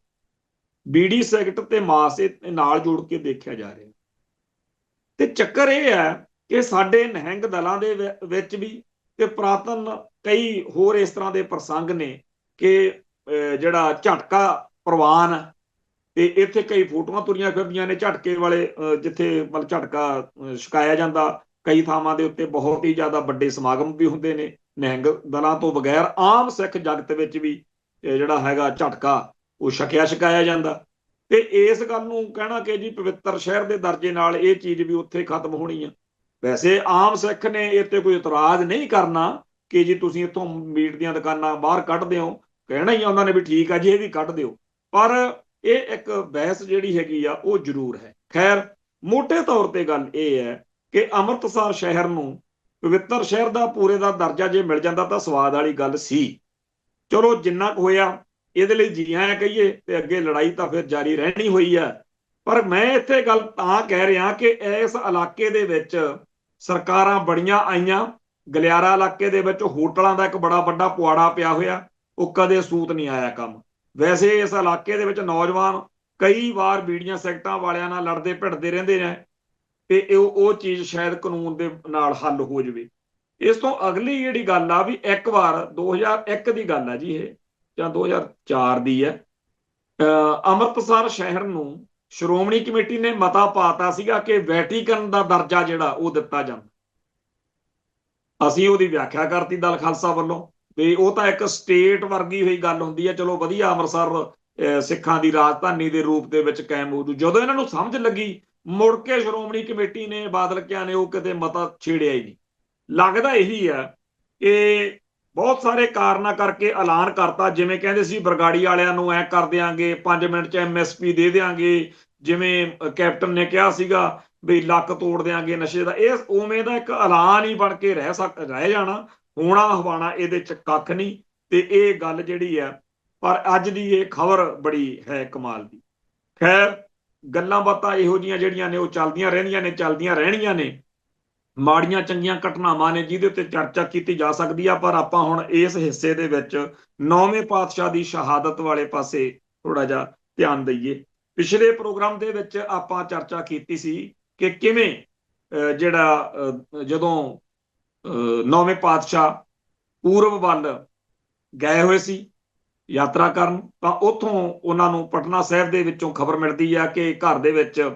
ਬੀੜੀ ਸਿਗਰਟ ਤੇ ਮਾਸ ਇਹ ਨਾਲ ਜੋੜ ਕੇ ਦੇਖਿਆ ਜਾ ਰਿਹਾ। ਤੇ ਚੱਕਰ ਇਹ ਹੈ ਕਿ ਸਾਡੇ ਨਿਹੰਗ ਦਲਾਂ ਦੇ ਵਿੱਚ ਵੀ ਤੇ ਪੁਰਾਤਨ ਕਈ ਹੋਰ ਇਸ ਤਰ੍ਹਾਂ ਦੇ ਪ੍ਰਸੰਗ ਨੇ ਕਿ ਜਿਹੜਾ ਝਟਕਾ ਪ੍ਰਵਾਨ, ਤੇ ਇੱਥੇ ਕਈ ਫੋਟੋਆਂ ਤੁਰੀਆਂ ਫਿਰਦੀਆਂ ਨੇ ਝਟਕੇ ਵਾਲੇ, ਜਿੱਥੇ ਮਤਲਬ ਝਟਕਾ ਛਕਾਇਆ ਜਾਂਦਾ। ਕਈ ਥਾਵਾਂ ਦੇ ਉੱਤੇ ਬਹੁਤ ਹੀ ਜ਼ਿਆਦਾ ਵੱਡੇ ਸਮਾਗਮ ਵੀ ਹੁੰਦੇ ਨੇ ਨਿਹੰਗ ਦਲਾਂ ਤੋਂ ਬਗੈਰ, ਆਮ ਸਿੱਖ ਜਗਤ ਵਿੱਚ ਵੀ ਜਿਹੜਾ ਹੈਗਾ ਝਟਕਾ ਉਹ ਛਕਾਇਆ ਜਾਂਦਾ। ਤੇ ਇਸ ਗੱਲ ਨੂੰ ਕਹਿਣਾ ਕਿ ਜੀ ਪਵਿੱਤਰ ਸ਼ਹਿਰ ਦੇ ਦਰਜੇ ਨਾਲ ਇਹ ਚੀਜ਼ ਵੀ ਉੱਥੇ ਖਤਮ ਹੋਣੀ ਆ। ਵੈਸੇ ਆਮ ਸਿੱਖ ਨੇ ਇਹ ਤੇ ਕੋਈ ਇਤਰਾਜ਼ ਨਹੀਂ ਕਰਨਾ ਕਿ ਜੀ ਤੁਸੀਂ ਇੱਥੋਂ ਮੀਟ ਦੀਆਂ ਦੁਕਾਨਾਂ ਬਾਹਰ ਕੱਢ ਦਿਓ, ਕਹਿਣਾ ਹੀ ਆ ਉਹਨਾਂ ਨੇ ਵੀ ਠੀਕ ਆ ਜੀ ਇਹ ਵੀ ਕੱਢ ਦਿਓ। ਪਰ ਇਹ ਇੱਕ ਬਹਿਸ ਜਿਹੜੀ ਹੈਗੀ ਆ ਉਹ ਜ਼ਰੂਰ ਹੈ। ਖੈਰ, ਮੋਟੇ ਤੌਰ ਤੇ ਗੱਲ ਇਹ ਹੈ ਕਿ ਅੰਮ੍ਰਿਤਸਰ ਸ਼ਹਿਰ ਨੂੰ ਪਵਿੱਤਰ ਸ਼ਹਿਰ ਦਾ ਪੂਰੇ ਦਾ ਦਰਜਾ ਜੇ ਮਿਲ ਜਾਂਦਾ ਤਾਂ ਸਵਾਦ ਵਾਲੀ ਗੱਲ ਸੀ। ਚਲੋ ਜਿੰਨਾ ਕੁ ਹੋਇਆ ਇਹਦੇ ਲਈ ਜੀ ਆਇਆਂ ਕਹੀਏ, ਤੇ ਅੱਗੇ ਲੜਾਈ ਤਾਂ ਫਿਰ ਜਾਰੀ ਰਹਿਣੀ ਹੋਈ ਹੈ। ਪਰ ਮੈਂ ਇੱਥੇ ਗੱਲ ਤਾਂ ਕਹਿ ਰਿਹਾ ਕਿ ਇਸ ਇਲਾਕੇ ਦੇ ਵਿੱਚ ਸਰਕਾਰਾਂ ਬੜੀਆਂ ਆਈਆਂ, ਗਲਿਆਰਾ ਇਲਾਕੇ ਦੇ ਵਿੱਚ ਹੋਟਲਾਂ ਦਾ ਇੱਕ ਬੜਾ ਵੱਡਾ ਪੁਆੜਾ ਪਿਆ ਹੋਇਆ, ਉਹ ਕਦੇ ਸੂਤ ਨਹੀਂ ਆਇਆ ਕੰਮ। ਵੈਸੇ ਇਸ ਇਲਾਕੇ ਦੇ ਵਿੱਚ ਨੌਜਵਾਨ ਕਈ ਵਾਰ ਬੀੜੀਆਂ ਸਿਗਰਟਾਂ ਵਾਲਿਆਂ ਨਾਲ ਲੜਦੇ ਭਿੜਦੇ ਰਹਿੰਦੇ ਨੇ, ਤੇ ਉਹ ਚੀਜ਼ ਸ਼ਾਇਦ ਕਾਨੂੰਨ ਦੇ ਨਾਲ ਹੱਲ ਹੋ ਜਾਵੇ। ਇਸ ਤੋਂ ਅਗਲੀ ਜਿਹੜੀ ਗੱਲ ਆ ਵੀ ਇੱਕ ਵਾਰ 2001 ਦੀ ਗੱਲ ਆ ਜੀ, ਇਹ ਜਾਂ 2004 ਦੀ ਹੈ, ਅੰਮ੍ਰਿਤਸਰ ਸ਼ਹਿਰ ਨੂੰ ਸ਼੍ਰੋਮਣੀ ਕਮੇਟੀ ਨੇ ਮਤਾ ਪਾਤਾ ਸੀਗਾ ਕਿ ਵੈਟੀਕਨ ਦਾ ਦਰਜਾ ਜਿਹੜਾ ਉਹ ਦਿੱਤਾ ਜਾਂਦਾ। ਅਸੀਂ ਉਹਦੀ ਵਿਆਖਿਆ ਕਰਤੀ ਦਲ ਖਾਲਸਾ ਵੱਲੋਂ ਵੀ ਉਹ ਤਾਂ ਇੱਕ ਸਟੇਟ ਵਰਗੀ ਹੋਈ ਗੱਲ ਹੁੰਦੀ ਹੈ। ਚਲੋ ਵਧੀਆ, ਅੰਮ੍ਰਿਤਸਰ ਸਿੱਖਾਂ ਦੀ ਰਾਜਧਾਨੀ ਦੇ ਰੂਪ ਦੇ ਵਿੱਚ ਕਾਇਮ ਹੋ ਜੂ। ਜਦੋਂ ਇਹਨਾਂ ਨੂੰ ਸਮਝ ਲੱਗੀ, ਮੁੜ ਕੇ ਸ਼੍ਰੋਮਣੀ ਕਮੇਟੀ ਨੇ, ਬਾਦਲ ਕਿਆਂ ਨੇ ਉਹ ਕਿਤੇ ਮਤਾ ਛੇੜਿਆ ਹੀ ਨਹੀਂ। ਲੱਗਦਾ ਇਹੀ ਹੈ ਕਿ ਬਹੁਤ ਸਾਰੇ ਕਾਰਨਾਂ ਕਰਕੇ ਐਲਾਨ ਕਰਤਾ, ਜਿਵੇਂ ਕਹਿੰਦੇ ਸੀ ਬਰਗਾੜੀ ਵਾਲਿਆਂ ਨੂੰ ਐ ਕਰ ਦਿਆਂਗੇ, 5 ਮਿੰਟ 'ਚ MSP ਦੇ ਦਿਆਂਗੇ, ਜਿਵੇਂ ਕੈਪਟਨ ਨੇ ਕਿਹਾ ਸੀਗਾ ਵੀ ਲੱਕ ਤੋੜ ਦਿਆਂਗੇ ਨਸ਼ੇ ਦਾ। ਇਹ ਉਵੇਂ ਦਾ ਇੱਕ ਐਲਾਨ ਹੀ ਬਣ ਕੇ ਰਹਿ ਜਾਣਾ, ਹੋਣਾ ਹਵਾਣਾ ਇਹਦੇ 'ਚ ਕੱਖ ਨਹੀਂ। ਤੇ ਇਹ ਗੱਲ ਜਿਹੜੀ ਹੈ, ਪਰ ਅੱਜ ਦੀ ਇਹ ਖਬਰ ਬੜੀ ਹੈ ਕਮਾਲ ਦੀ। ਖੈਰ, ਗੱਲਾਂ ਬਾਤਾਂ ਇਹੋ ਜਿਹੀਆਂ ਜਿਹੜੀਆਂ ਨੇ ਉਹ ਚੱਲਦੀਆਂ ਰਹਿਣੀਆਂ ਨੇ। ਮਾੜੀਆਂ ਚੰਗੀਆਂ ਘਟਨਾਵਾਂ ਨੇ ਜਿਹਦੇ ਉੱਤੇ ਚਰਚਾ ਕੀਤੀ ਜਾ ਸਕਦੀ ਆ, ਪਰ ਆਪਾਂ ਹੁਣ ਇਸ ਹਿੱਸੇ ਦੇ ਵਿੱਚ 9ਵੇਂ ਪਾਤਸ਼ਾਹ ਦੀ ਸ਼ਹਾਦਤ ਵਾਲੇ ਪਾਸੇ ਥੋੜਾ ਜਿਹਾ ਧਿਆਨ ਦਈਏ। ਪਿਛਲੇ ਪ੍ਰੋਗਰਾਮ ਦੇ ਵਿੱਚ ਆਪਾਂ ਚਰਚਾ ਕੀਤੀ ਸੀ ਕਿ ਕਿਵੇਂ ਜਦੋਂ 9ਵੇਂ ਪਾਤਸ਼ਾਹ ਪੂਰਬ ਵੱਲ ਗਏ ਹੋਏ ਸੀ ਯਾਤਰਾ ਕਰਨ, ਤਾਂ ਉੱਥੋਂ ਉਹਨਾਂ ਨੂੰ ਪਟਨਾ ਸਾਹਿਬ ਦੇ ਵਿੱਚੋਂ ਖਬਰ ਮਿਲਦੀ ਆ ਕਿ ਘਰ ਦੇ ਵਿੱਚ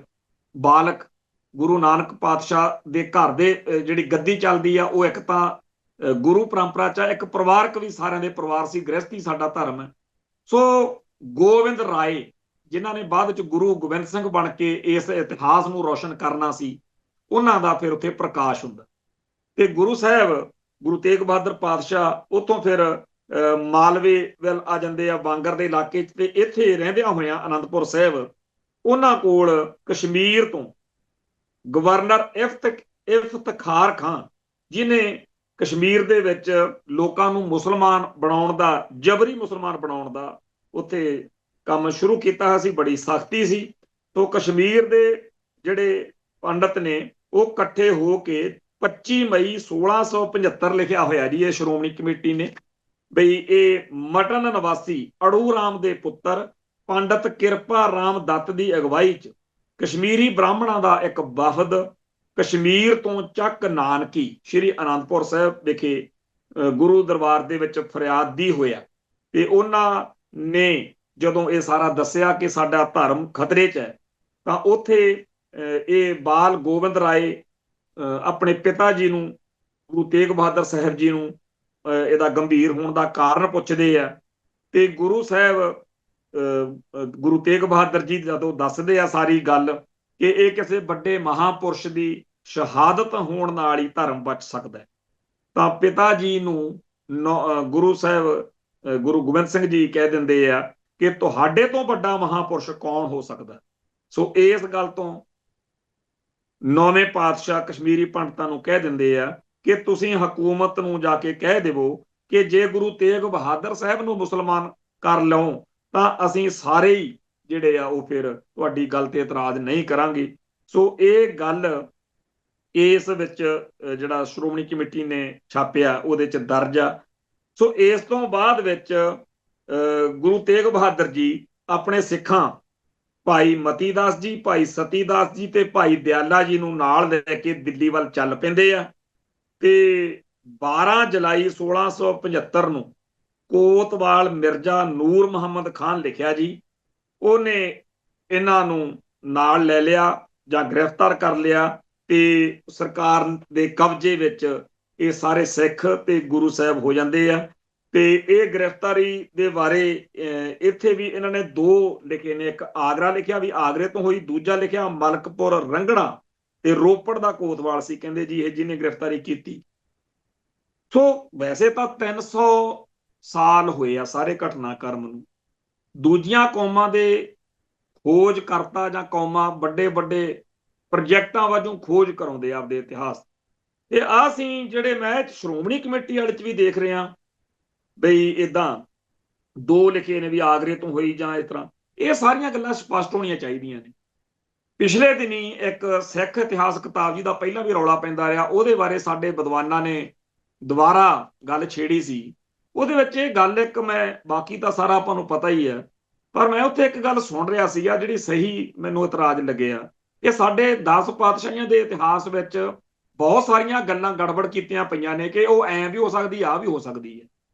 ਬਾਲਕ ਗੁਰੂ ਨਾਨਕ ਪਾਤਸ਼ਾਹ ਦੇ ਘਰ ਦੇ ਜਿਹੜੀ ਗੱਦੀ ਚੱਲਦੀ ਆ ਉਹ ਇੱਕ ਤਾਂ ਗੁਰੂ ਪਰੰਪਰਾ ਚ ਇੱਕ ਪਰਿਵਾਰਕ ਵੀ ਸਾਰਿਆਂ ਦੇ ਪਰਿਵਾਰ ਸੀ, ਗ੍ਰਸਤੀ ਸਾਡਾ ਧਰਮ ਹੈ। ਸੋ ਗੋਬਿੰਦ ਰਾਏ ਜਿਨ੍ਹਾਂ ਨੇ ਬਾਅਦ ਵਿੱਚ ਗੁਰੂ ਗੋਬਿੰਦ ਸਿੰਘ ਬਣ ਕੇ ਇਸ ਇਤਿਹਾਸ ਨੂੰ ਰੋਸ਼ਨ ਕਰਨਾ ਸੀ, ਉਹਨਾਂ ਦਾ ਫਿਰ ਉੱਥੇ ਪ੍ਰਕਾਸ਼ ਹੁੰਦਾ। ਤੇ ਗੁਰੂ ਸਾਹਿਬ ਗੁਰੂ ਤੇਗ ਬਹਾਦਰ ਪਾਤਸ਼ਾਹ ਉੱਥੋਂ ਫਿਰ ਮਾਲਵੇ ਵੱਲ ਆ ਜਾਂਦੇ ਆ, ਬਾਂਗਰ ਦੇ ਇਲਾਕੇ ਚ, ਤੇ ਇੱਥੇ ਰਹਿੰਦਿਆਂ ਹੋਇਆਂ ਆਨੰਦਪੁਰ ਸਾਹਿਬ ਉਹਨਾਂ ਕੋਲ ਕਸ਼ਮੀਰ ਤੋਂ ਗਵਰਨਰ ਇਫਤਖਾਰ ਖਾਨ, ਜਿਨੇ ਕਸ਼ਮੀਰ ਦੇ ਵਿੱਚ ਲੋਕਾਂ ਨੂੰ ਮੁਸਲਮਾਨ ਬਣਾਉਣ ਦਾ, ਜਬਰੀ ਮੁਸਲਮਾਨ ਬਣਾਉਣ ਦਾ ਉੱਥੇ ਕੰਮ ਸ਼ੁਰੂ ਕੀਤਾ ਸੀ, ਬੜੀ ਸਖਤੀ ਸੀ। ਤੋਂ ਕਸ਼ਮੀਰ ਦੇ ਜਿਹੜੇ ਪੰਡਤ ਨੇ ਉਹ ਇਕੱਠੇ ਹੋ ਕੇ 25 ਮਈ 1675 ਲਿਖਿਆ ਹੋਇਆ ਜੀ ਇਹ ਸ਼੍ਰੋਮਣੀ ਕਮੇਟੀ ਨੇ, ਬਈ ਇਹ ਮਟਨ ਨਿਵਾਸੀ ਅੜੂ ਰਾਮ ਦੇ ਪੁੱਤਰ ਪੰਡਤ ਕਿਰਪਾ ਰਾਮ ਦੱਤ ਦੀ ਅਗਵਾਈ ਚ ਕਸ਼ਮੀਰੀ ਬ੍ਰਾਹਮਣਾਂ ਦਾ ਇੱਕ ਵਫਦ ਕਸ਼ਮੀਰ ਤੋਂ ਚੱਕ ਨਾਨਕੀ ਸ਼੍ਰੀ ਅਨੰਦਪੁਰ ਸਾਹਿਬ ਵਿਖੇ ਗੁਰੂ ਦਰਬਾਰ ਦੇ ਵਿੱਚ ਫਰਿਆਦੀ ਹੋਇਆ। ਤੇ ਉਹਨਾਂ ਨੇ ਜਦੋਂ ਇਹ ਸਾਰਾ ਦੱਸਿਆ ਕਿ ਸਾਡਾ ਧਰਮ ਖਤਰੇ 'ਚ ਹੈ, ਤਾਂ ਉੱਥੇ ਇਹ ਬਾਲ ਗੋਬਿੰਦ ਰਾਏ ਆਪਣੇ ਪਿਤਾ ਜੀ ਨੂੰ, ਗੁਰੂ ਤੇਗ ਬਹਾਦਰ ਸਾਹਿਬ ਜੀ ਨੂੰ ਇਹਦਾ ਗੰਭੀਰ ਹੋਣ ਦਾ ਕਾਰਨ ਪੁੱਛਦੇ ਆ। ਤੇ ਗੁਰੂ ਸਾਹਿਬ ਗੁਰੂ ਤੇਗ ਬਹਾਦਰ ਜੀ ਜਦੋਂ ਦੱਸਦੇ ਆ ਸਾਰੀ ਗੱਲ ਕਿ ਇਹ ਕਿਸੇ ਵੱਡੇ ਮਹਾਪੁਰਸ਼ ਦੀ ਸ਼ਹਾਦਤ ਹੋਣ ਨਾਲ ਹੀ ਧਰਮ ਬਚ ਸਕਦਾ ਹੈ, ਤਾਂ ਪਿਤਾ ਜੀ ਨੂੰ ਗੁਰੂ ਸਾਹਿਬ ਗੁਰੂ ਗੋਬਿੰਦ ਸਿੰਘ ਜੀ ਕਹਿ ਦਿੰਦੇ ਆ ਕਿ ਤੁਹਾਡੇ ਤੋਂ ਵੱਡਾ ਮਹਾਪੁਰਸ਼ ਕੌਣ ਹੋ ਸਕਦਾ। ਸੋ ਇਸ ਗੱਲ ਤੋਂ 9ਵੇਂ ਪਾਤਸ਼ਾਹ ਕਸ਼ਮੀਰੀ ਪੰਡਤਾਂ ਨੂੰ ਕਹਿ ਦਿੰਦੇ ਆ ਕਿ ਤੁਸੀਂ ਹਕੂਮਤ ਨੂੰ ਜਾ ਕੇ ਕਹਿ ਦੇਵੋ ਕਿ ਜੇ ਗੁਰੂ ਤੇਗ ਬਹਾਦਰ ਸਾਹਿਬ ਨੂੰ ਮੁਸਲਮਾਨ ਕਰ ਲਓ ਤਾਂ ਅਸੀਂ ਸਾਰੇ ਹੀ ਜਿਹੜੇ ਆ ਉਹ ਫਿਰ ਤੁਹਾਡੀ ਗੱਲ ਤੇ ਇਤਰਾਜ਼ ਨਹੀਂ ਕਰਾਂਗੇ। ਸੋ ਇਹ ਗੱਲ ਇਸ ਵਿੱਚ ਜਿਹੜਾ ਸ਼੍ਰੋਮਣੀ ਕਮੇਟੀ ਨੇ ਛਾਪਿਆ ਉਹਦੇ ਚ ਦਰਜ ਆ। ਸੋ ਇਸ ਤੋਂ ਬਾਅਦ ਵਿੱਚ ਗੁਰੂ ਤੇਗ ਬਹਾਦਰ ਜੀ ਆਪਣੇ ਸਿੱਖਾਂ ਭਾਈ ਮਤੀ ਦਾਸ ਜੀ, ਭਾਈ ਸਤੀ ਦਾਸ ਜੀ ਤੇ ਭਾਈ ਦਿਆਲਾ ਜੀ ਨੂੰ ਨਾਲ ਲੈ ਕੇ ਦਿੱਲੀ ਵੱਲ ਚੱਲ ਪੈਂਦੇ ਆ। ਤੇ 12 ਜੁਲਾਈ 1675 ਨੂੰ ਕੋਤਵਾਲ ਮਿਰਜ਼ਾ ਨੂਰ ਮੁਹੰਮਦ ਖਾਨ ਲਿਖਿਆ ਜੀ, ਉਹਨੇ ਇਹਨਾਂ ਨੂੰ ਨਾਲ ਲੈ ਲਿਆ ਜਾਂ ਗ੍ਰਿਫਤਾਰ ਕਰ ਲਿਆ ਤੇ ਸਰਕਾਰ ਦੇ ਕਬਜ਼ੇ ਵਿੱਚ ਇਹ ਸਾਰੇ ਸਿੱਖ ਤੇ ਗੁਰੂ ਸਾਹਿਬ ਹੋ ਜਾਂਦੇ ਆ। ਤੇ ਇਹ ਗ੍ਰਿਫਤਾਰੀ ਦੇ ਬਾਰੇ ਇੱਥੇ ਵੀ ਇਹਨਾਂ ਨੇ 2 ਲਿਖੇ ਨੇ, ਇੱਕ ਆਗਰਾ ਲਿਖਿਆ ਵੀ ਆਗਰੇ ਤੋਂ ਹੋਈ, ਦੂਜਾ ਲਿਖਿਆ ਮਲਕਪੁਰ ਰੰਗਣਾ ਤੇ ਰੋਪੜ ਦਾ ਕੋਤਵਾਲ ਸੀ ਕਹਿੰਦੇ ਜੀ ਇਹ ਜਿਹਨੇ ਗ੍ਰਿਫਤਾਰੀ ਕੀਤੀ। ਸੋ ਵੈਸੇ ਤਾਂ 300 ਸਾਲ ਹੋਏ ਆ ਸਾਰੇ ਘਟਨਾਕ੍ਰਮ ਨੂੰ। ਦੂਜੀਆਂ ਕੌਮਾਂ ਦੇ ਖੋਜ ਕਰਤਾ ਜਾਂ ਕੌਮਾਂ ਵੱਡੇ ਵੱਡੇ ਪ੍ਰੋਜੈਕਟਾਂ ਵਜੋਂ ਖੋਜ ਕਰਾਉਂਦੇ ਆਪਦੇ ਇਤਿਹਾਸ। ਤੇ ਅਸੀਂ ਜਿਹੜੇ ਮੈਂ ਸ਼੍ਰੋਮਣੀ ਕਮੇਟੀ ਵਾਲੇ ਚ ਵੀ ਦੇਖ ਰਹੇ ਹਾਂ ਬਈ ਇਦਾਂ 2 ਲਿਖੇ ਨੇ ਵੀ ਆਗਰੇ ਤੋਂ ਹੋਈ ਜਾਂ ਇਸ ਤਰ੍ਹਾਂ, ਇਹ ਸਾਰੀਆਂ ਗੱਲਾਂ ਸਪਸ਼ਟ ਹੋਣੀਆਂ ਚਾਹੀਦੀਆਂ ਨੇ। ਪਿਛਲੇ ਦਿਨੀ ਇੱਕ ਸਿੱਖ ਇਤਿਹਾਸ ਕਿਤਾਬ ਜੀ ਦਾ ਪਹਿਲਾਂ ਵੀ ਰੌਲਾ ਪੈਂਦਾ ਰਿਹਾ, ਉਹਦੇ ਬਾਰੇ ਸਾਡੇ ਵਿਦਵਾਨਾਂ ਨੇ ਦੁਬਾਰਾ ਗੱਲ ਛੇੜੀ ਸੀ। ਉਹਦੇ ਵਿੱਚ ਇਹ ਗੱਲ ਇੱਕ, ਮੈਂ ਬਾਕੀ ਤਾਂ ਸਾਰਾ ਆਪਾਂ ਨੂੰ ਪਤਾ ਹੀ ਹੈ, ਪਰ ਮੈਂ ਉੱਥੇ ਇੱਕ ਗੱਲ ਸੁਣ ਰਿਹਾ ਸੀਗਾ ਜਿਹੜੀ ਸਹੀ ਮੈਨੂੰ ਇਤਰਾਜ਼ ਲੱਗਿਆ। ਇਹ ਸਾਡੇ 10 ਪਾਤਸ਼ਾਹੀਆਂ ਦੇ ਇਤਿਹਾਸ ਵਿੱਚ ਬਹੁਤ ਸਾਰੀਆਂ ਗੱਲਾਂ ਗੜਬੜ ਕੀਤੀਆਂ ਪਈਆਂ ਨੇ ਕਿ ਉਹ ਐਂ ਵੀ ਹੋ ਸਕਦੀ, ਆਹ ਵੀ ਹੋ ਸਕਦੀ ਹੈ।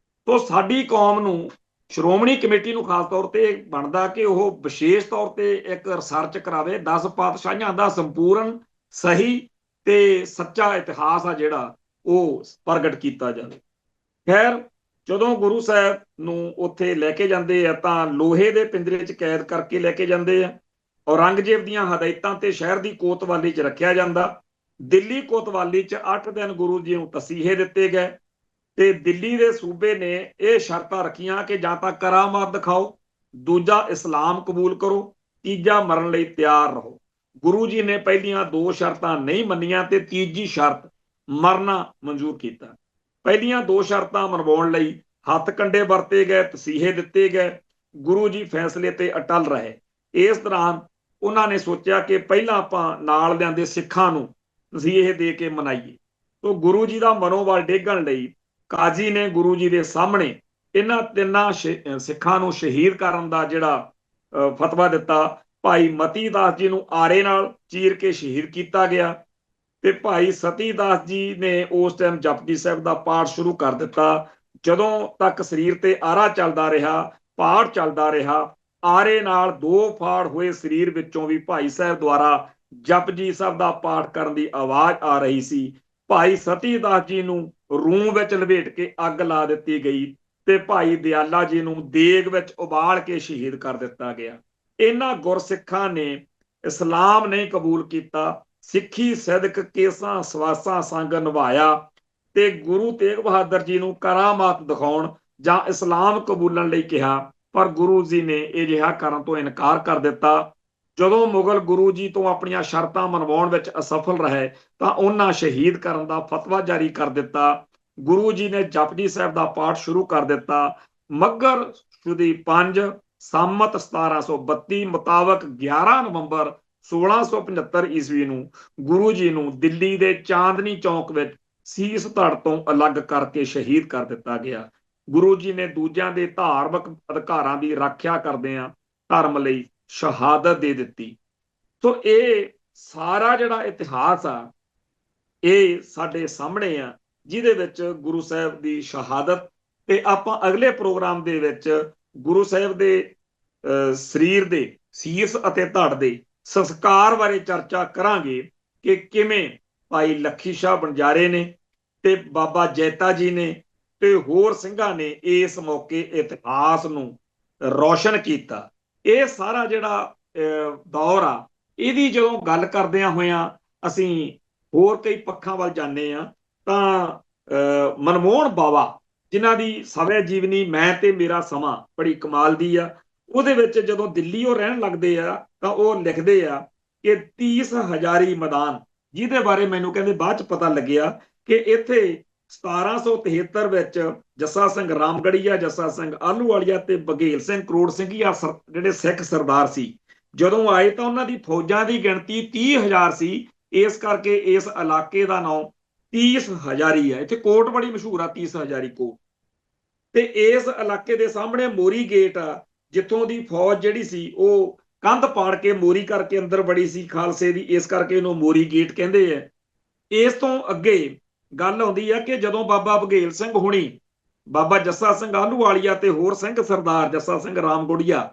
ਤੋਂ ਸਾਡੀ ਕੌਮ ਨੂੰ, ਸ਼੍ਰੋਮਣੀ ਕਮੇਟੀ ਨੂੰ ਖਾਸ ਤੌਰ ਤੇ ਬਣਦਾ ਕਿ ਉਹ ਵਿਸ਼ੇਸ਼ ਤੌਰ ਤੇ ਇੱਕ ਰਿਸਰਚ ਕਰਾਵੇ 10 ਪਾਤਸ਼ਾਹੀਆਂ ਦਾ ਸੰਪੂਰਨ ਸਹੀ ਤੇ ਸੱਚਾ ਇਤਿਹਾਸ ਆ ਜਿਹੜਾ ਉਹ ਪ੍ਰਗਟ ਕੀਤਾ ਜਾਵੇ। ਖੈਰ ਜਦੋਂ ਗੁਰੂ ਸਾਹਿਬ ਨੂੰ ਉੱਥੇ ਲੈ ਕੇ ਜਾਂਦੇ ਆ ਤਾਂ ਲੋਹੇ ਦੇ ਪਿੰਜਰੇ 'ਚ ਕੈਦ ਕਰਕੇ ਲੈ ਕੇ ਜਾਂਦੇ ਆ। ਔਰੰਗਜ਼ੇਬ ਦੀਆਂ ਹਦਾਇਤਾਂ ਤੇ ਸ਼ਹਿਰ ਦੀ ਕੋਤਵਾਲੀ 'ਚ ਰੱਖਿਆ ਜਾਂਦਾ। ਦਿੱਲੀ ਕੋਤਵਾਲੀ 'ਚ 8 ਦਿਨ ਗੁਰੂ ਜੀ ਨੂੰ ਤਸੀਹੇ ਦਿੱਤੇ ਗਏ ਤੇ ਦਿੱਲੀ ਦੇ ਸੂਬੇ ਨੇ ਇਹ ਸ਼ਰਤਾਂ ਰੱਖੀਆਂ ਕਿ ਜਾਂ ਤਾਂ ਕਰਾਮਾਤ ਦਿਖਾਓ, ਦੂਜਾ ਇਸਲਾਮ ਕਬੂਲ ਕਰੋ, ਤੀਜਾ ਮਰਨ ਲਈ ਤਿਆਰ ਰਹੋ। ਗੁਰੂ ਜੀ ਨੇ ਪਹਿਲੀਆਂ 2 ਸ਼ਰਤਾਂ ਨਹੀਂ ਮੰਨੀਆਂ ਤੇ ਤੀਜੀ ਸ਼ਰਤ ਮਰਨਾ ਮਨਜ਼ੂਰ ਕੀਤਾ। ਪਹਿਲੀਆਂ 2 ਸ਼ਰਤਾਂ ਮਨਵਾਉਣ ਲਈ ਹੱਥ ਕੰਡੇ ਵਰਤੇ ਗਏ, ਤਸੀਹੇ ਦਿੱਤੇ ਗਏ। ਗੁਰੂ ਜੀ ਫੈਸਲੇ ਤੇ ਅਟਲ ਰਹੇ। ਇਸ ਦੌਰਾਨ ਉਹਨਾਂ ਨੇ ਸੋਚਿਆ ਕਿ ਪਹਿਲਾਂ ਆਪਾਂ ਨਾਲ ਲਿਆਂਦੇ ਸਿੱਖਾਂ ਨੂੰ ਅਸੀਂ ਇਹ ਦੇ ਕੇ ਮਨਾਈਏ। ਤੋ ਗੁਰੂ ਜੀ ਦਾ ਮਨੋਬਲ ਡੇਗਣ ਲਈ ਕਾਜ਼ੀ ਨੇ ਗੁਰੂ ਜੀ ਦੇ ਸਾਹਮਣੇ ਇਹਨਾਂ ਤਿੰਨਾਂ ਸਿੱਖਾਂ ਨੂੰ ਸ਼ਹੀਦ ਕਰਨ ਦਾ ਜਿਹੜਾ ਫਤਵਾ ਦਿੱਤਾ। ਭਾਈ ਮਤੀ ਦਾਸ ਜੀ ਨੂੰ ਆਰੇ ਨਾਲ ਚੀਰ ਕੇ ਸ਼ਹੀਦ ਕੀਤਾ ਗਿਆ ਤੇ ਭਾਈ ਸਤੀ ਦਾਸ ਜੀ ਨੇ ਉਸ ਟਾਈਮ ਜਪਜੀ ਸਾਹਿਬ ਦਾ ਪਾਠ ਸ਼ੁਰੂ ਕਰ ਦਿੱਤਾ। ਜਦੋਂ ਤੱਕ ਸਰੀਰ ਤੇ ਆਰਾ ਚੱਲਦਾ ਰਿਹਾ, ਪਾਠ ਚੱਲਦਾ ਰਿਹਾ, ਆਰੇ ਨਾਲ ਦੋ ਫਾੜ ਹੋਏ ਸਰੀਰ ਵਿੱਚੋਂ ਵੀ ਭਾਈ ਸਾਹਿਬ ਦੁਆਰਾ ਜਪਜੀ ਸਾਹਿਬ ਦਾ ਪਾਠ ਕਰਨ ਦੀ ਆਵਾਜ਼ ਆ ਰਹੀ ਸੀ। ਭਾਈ ਸਤੀ ਦਾਸ ਜੀ ਨੂੰ ਰੂੰ ਵਿੱਚ ਲਪੇਟ ਕੇ ਅੱਗ ਲਾ ਦਿੱਤੀ ਗਈ ਤੇ ਭਾਈ ਦਿਆਲਾ ਜੀ ਨੂੰ ਦੇਗ ਵਿੱਚ ਉਬਾਲ ਕੇ ਸ਼ਹੀਦ ਕਰ ਦਿੱਤਾ ਗਿਆ। ਇਹਨਾਂ ਗੁਰਸਿੱਖਾਂ ਨੇ ਇਸਲਾਮ ਨਹੀਂ ਕਬੂਲ ਕੀਤਾ, ਸਿੱਖੀ ਸਿਦਕ ਕੇਸਾਂ ਸਵਾਸਾਂ ਸੰਗ ਨਿਭਾਇਆ ਤੇ ਗੁਰੂ ਤੇਗ ਬਹਾਦਰ ਜੀ ਨੂੰ ਕਰਾਮਾਤ ਦਿਖਾਉਣ ਜਾਂ ਇਸਲਾਮ ਕਬੂਲਣ ਲਈ ਕਿਹਾ, ਪਰ ਗੁਰੂ ਜੀ ਨੇ ਇਹ ਜਿਹਾ ਕਰਨ ਤੋਂ ਇਨਕਾਰ ਕਰ ਦਿੱਤਾ। ਜਦੋਂ ਮੁਗਲ ਗੁਰੂ ਜੀ ਤੋਂ ਆਪਣੀਆਂ ਸ਼ਰਤਾਂ ਮਨਵਾਉਣ ਵਿੱਚ ਅਸਫਲ ਰਹੇ ਤਾਂ ਉਹਨਾਂ ਸ਼ਹੀਦ ਕਰਨ ਦਾ ਫਤਵਾ ਜਾਰੀ ਕਰ ਦਿੱਤਾ। ਗੁਰੂ ਜੀ ਨੇ ਜਪਜੀ ਸਾਹਿਬ ਦਾ ਪਾਠ ਸ਼ੁਰੂ ਕਰ ਦਿੱਤਾ। ਮੱਘਰ ਸੁਦੀ 5 ਸੰਮਤ 1732 ਮੁਤਾਬਕ 11 ਨਵੰਬਰ 1675 ਈਸਵੀ ਨੂੰ ਗੁਰੂ ਜੀ ਨੂੰ ਦਿੱਲੀ ਦੇ ਚਾਂਦਨੀ ਚੌਕ ਵਿੱਚ ਸੀਸ ਧੜ ਤੋਂ ਅਲੱਗ ਕਰਕੇ ਸ਼ਹੀਦ ਕਰ ਦਿੱਤਾ ਗਿਆ। ਗੁਰੂ ਜੀ ਨੇ ਦੂਜਿਆਂ ਦੇ ਧਾਰਮਿਕ ਅਧਿਕਾਰਾਂ ਦੀ ਰੱਖਿਆ ਕਰਦਿਆਂ ਧਰਮ ਲਈ ਸ਼ਹਾਦਤ ਦੇ ਦਿੱਤੀ। ਸੋ ਇਹ ਸਾਰਾ ਜਿਹੜਾ ਇਤਿਹਾਸ ਆ ਇਹ ਸਾਡੇ ਸਾਹਮਣੇ ਆ, ਜਿਹਦੇ ਵਿੱਚ ਗੁਰੂ ਸਾਹਿਬ ਦੀ ਸ਼ਹਾਦਤ ਤੇ ਆਪਾਂ ਅਗਲੇ ਪ੍ਰੋਗਰਾਮ ਦੇ ਵਿੱਚ ਗੁਰੂ ਸਾਹਿਬ ਦੇ ਸਰੀਰ ਦੇ ਸੀਸ ਅਤੇ ਧੜ ਦੇ ਸੰਸਕਾਰ ਬਾਰੇ ਚਰਚਾ ਕਰਾਂਗੇ ਕਿ ਕਿਵੇਂ ਭਾਈ ਲੱਖੀ ਸ਼ਾਹ ਬੰਜਾਰੇ ਨੇ ਤੇ ਬਾਬਾ ਜੈਤਾ ਜੀ ਨੇ ਤੇ ਹੋਰ ਸਿੰਘਾਂ ਨੇ ਇਸ ਮੌਕੇ ਇਤਿਹਾਸ ਨੂੰ ਰੌਸ਼ਨ ਕੀਤਾ। ਇਹ ਸਾਰਾ ਜਿਹੜਾ ਦੌਰ ਆ ਇਹਦੀ ਜਦੋਂ ਗੱਲ ਕਰਦਿਆਂ ਹੋਇਆਂ ਅਸੀਂ ਹੋਰ ਕਈ ਪੱਖਾਂ ਵੱਲ ਜਾਂਦੇ ਆ ਤਾਂ ਮਨਮੋਹਨ ਬਾਵਾ ਜਿਨ੍ਹਾਂ ਦੀ ਸਵੈ ਜੀਵਨੀ ਮੈਂ ਤੇ ਮੇਰਾ ਸਮਾਂ ਬੜੀ ਕਮਾਲ ਦੀ ਆ, ਉਹਦੇ ਵਿੱਚ ਜਦੋਂ ਦਿੱਲੀ ਉਹ ਰਹਿਣ ਲੱਗਦੇ ਆ ਤਾਂ ਉਹ ਲਿਖਦੇ ਆ ਕਿ 30 ਹਜ਼ਾਰੀ ਮੈਦਾਨ, ਜਿਹਦੇ ਬਾਰੇ ਮੈਨੂੰ ਕਹਿੰਦੇ ਬਾਅਦ ਚ ਪਤਾ ਲੱਗਿਆ ਕਿ ਇੱਥੇ 1773 ਵਿੱਚ ਜੱਸਾ ਸਿੰਘ ਰਾਮਗੜੀਆ, ਜੱਸਾ ਸਿੰਘ ਆਹਲੂਵਾਲੀਆ ਤੇ ਬਘੇਲ ਸਿੰਘ ਕਰੋੜ ਸਿੰਘੀਆ ਜਿਹੜੇ ਸਿੱਖ ਸਰਦਾਰ ਸੀ, ਜਦੋਂ ਆਏ ਤਾਂ ਉਹਨਾਂ ਦੀ ਫੌਜਾਂ ਦੀ ਗਿਣਤੀ 30,000 ਸੀ। ਇਸ ਕਰਕੇ ਇਸ ਇਲਾਕੇ ਦਾ ਨਾਮ 30 ਹਜ਼ਾਰੀ ਹੈ। ਇੱਥੇ ਕੋਟ ਬੜੀ ਮਸ਼ਹੂਰ ਆ, 30 ਹਜ਼ਾਰੀ ਕੋਟ। ਤੇ ਇਸ ਇਲਾਕੇ ਦੇ ਸਾਹਮਣੇ ਮੋਰੀ ਗੇਟ ਆ, ਜਿੱਥੋਂ ਦੀ ਫੌਜ ਜਿਹੜੀ ਸੀ ਉਹ ਕੰਧ ਪਾੜ ਕੇ ਮੋਰੀ ਕਰਕੇ ਅੰਦਰ ਬੜੀ ਸੀ ਖਾਲਸੇ ਦੀ, ਇਸ ਕਰਕੇ ਇਹਨੂੰ ਮੋਰੀ ਗੇਟ ਕਹਿੰਦੇ ਆ। ਇਸ ਤੋਂ ਅੱਗੇ ਗੱਲ ਆਉਂਦੀ ਆ ਕਿ ਜਦੋਂ ਬਾਬਾ ਬਘੇਲ ਸਿੰਘ ਹੁਣੀ, ਬਾਬਾ ਜੱਸਾ ਸਿੰਘ ਆਹਲੂਵਾਲੀਆ ਤੇ ਹੋਰ ਸਿੰਘ ਸਰਦਾਰ ਜੱਸਾ ਸਿੰਘ ਰਾਮਗੜੀਆ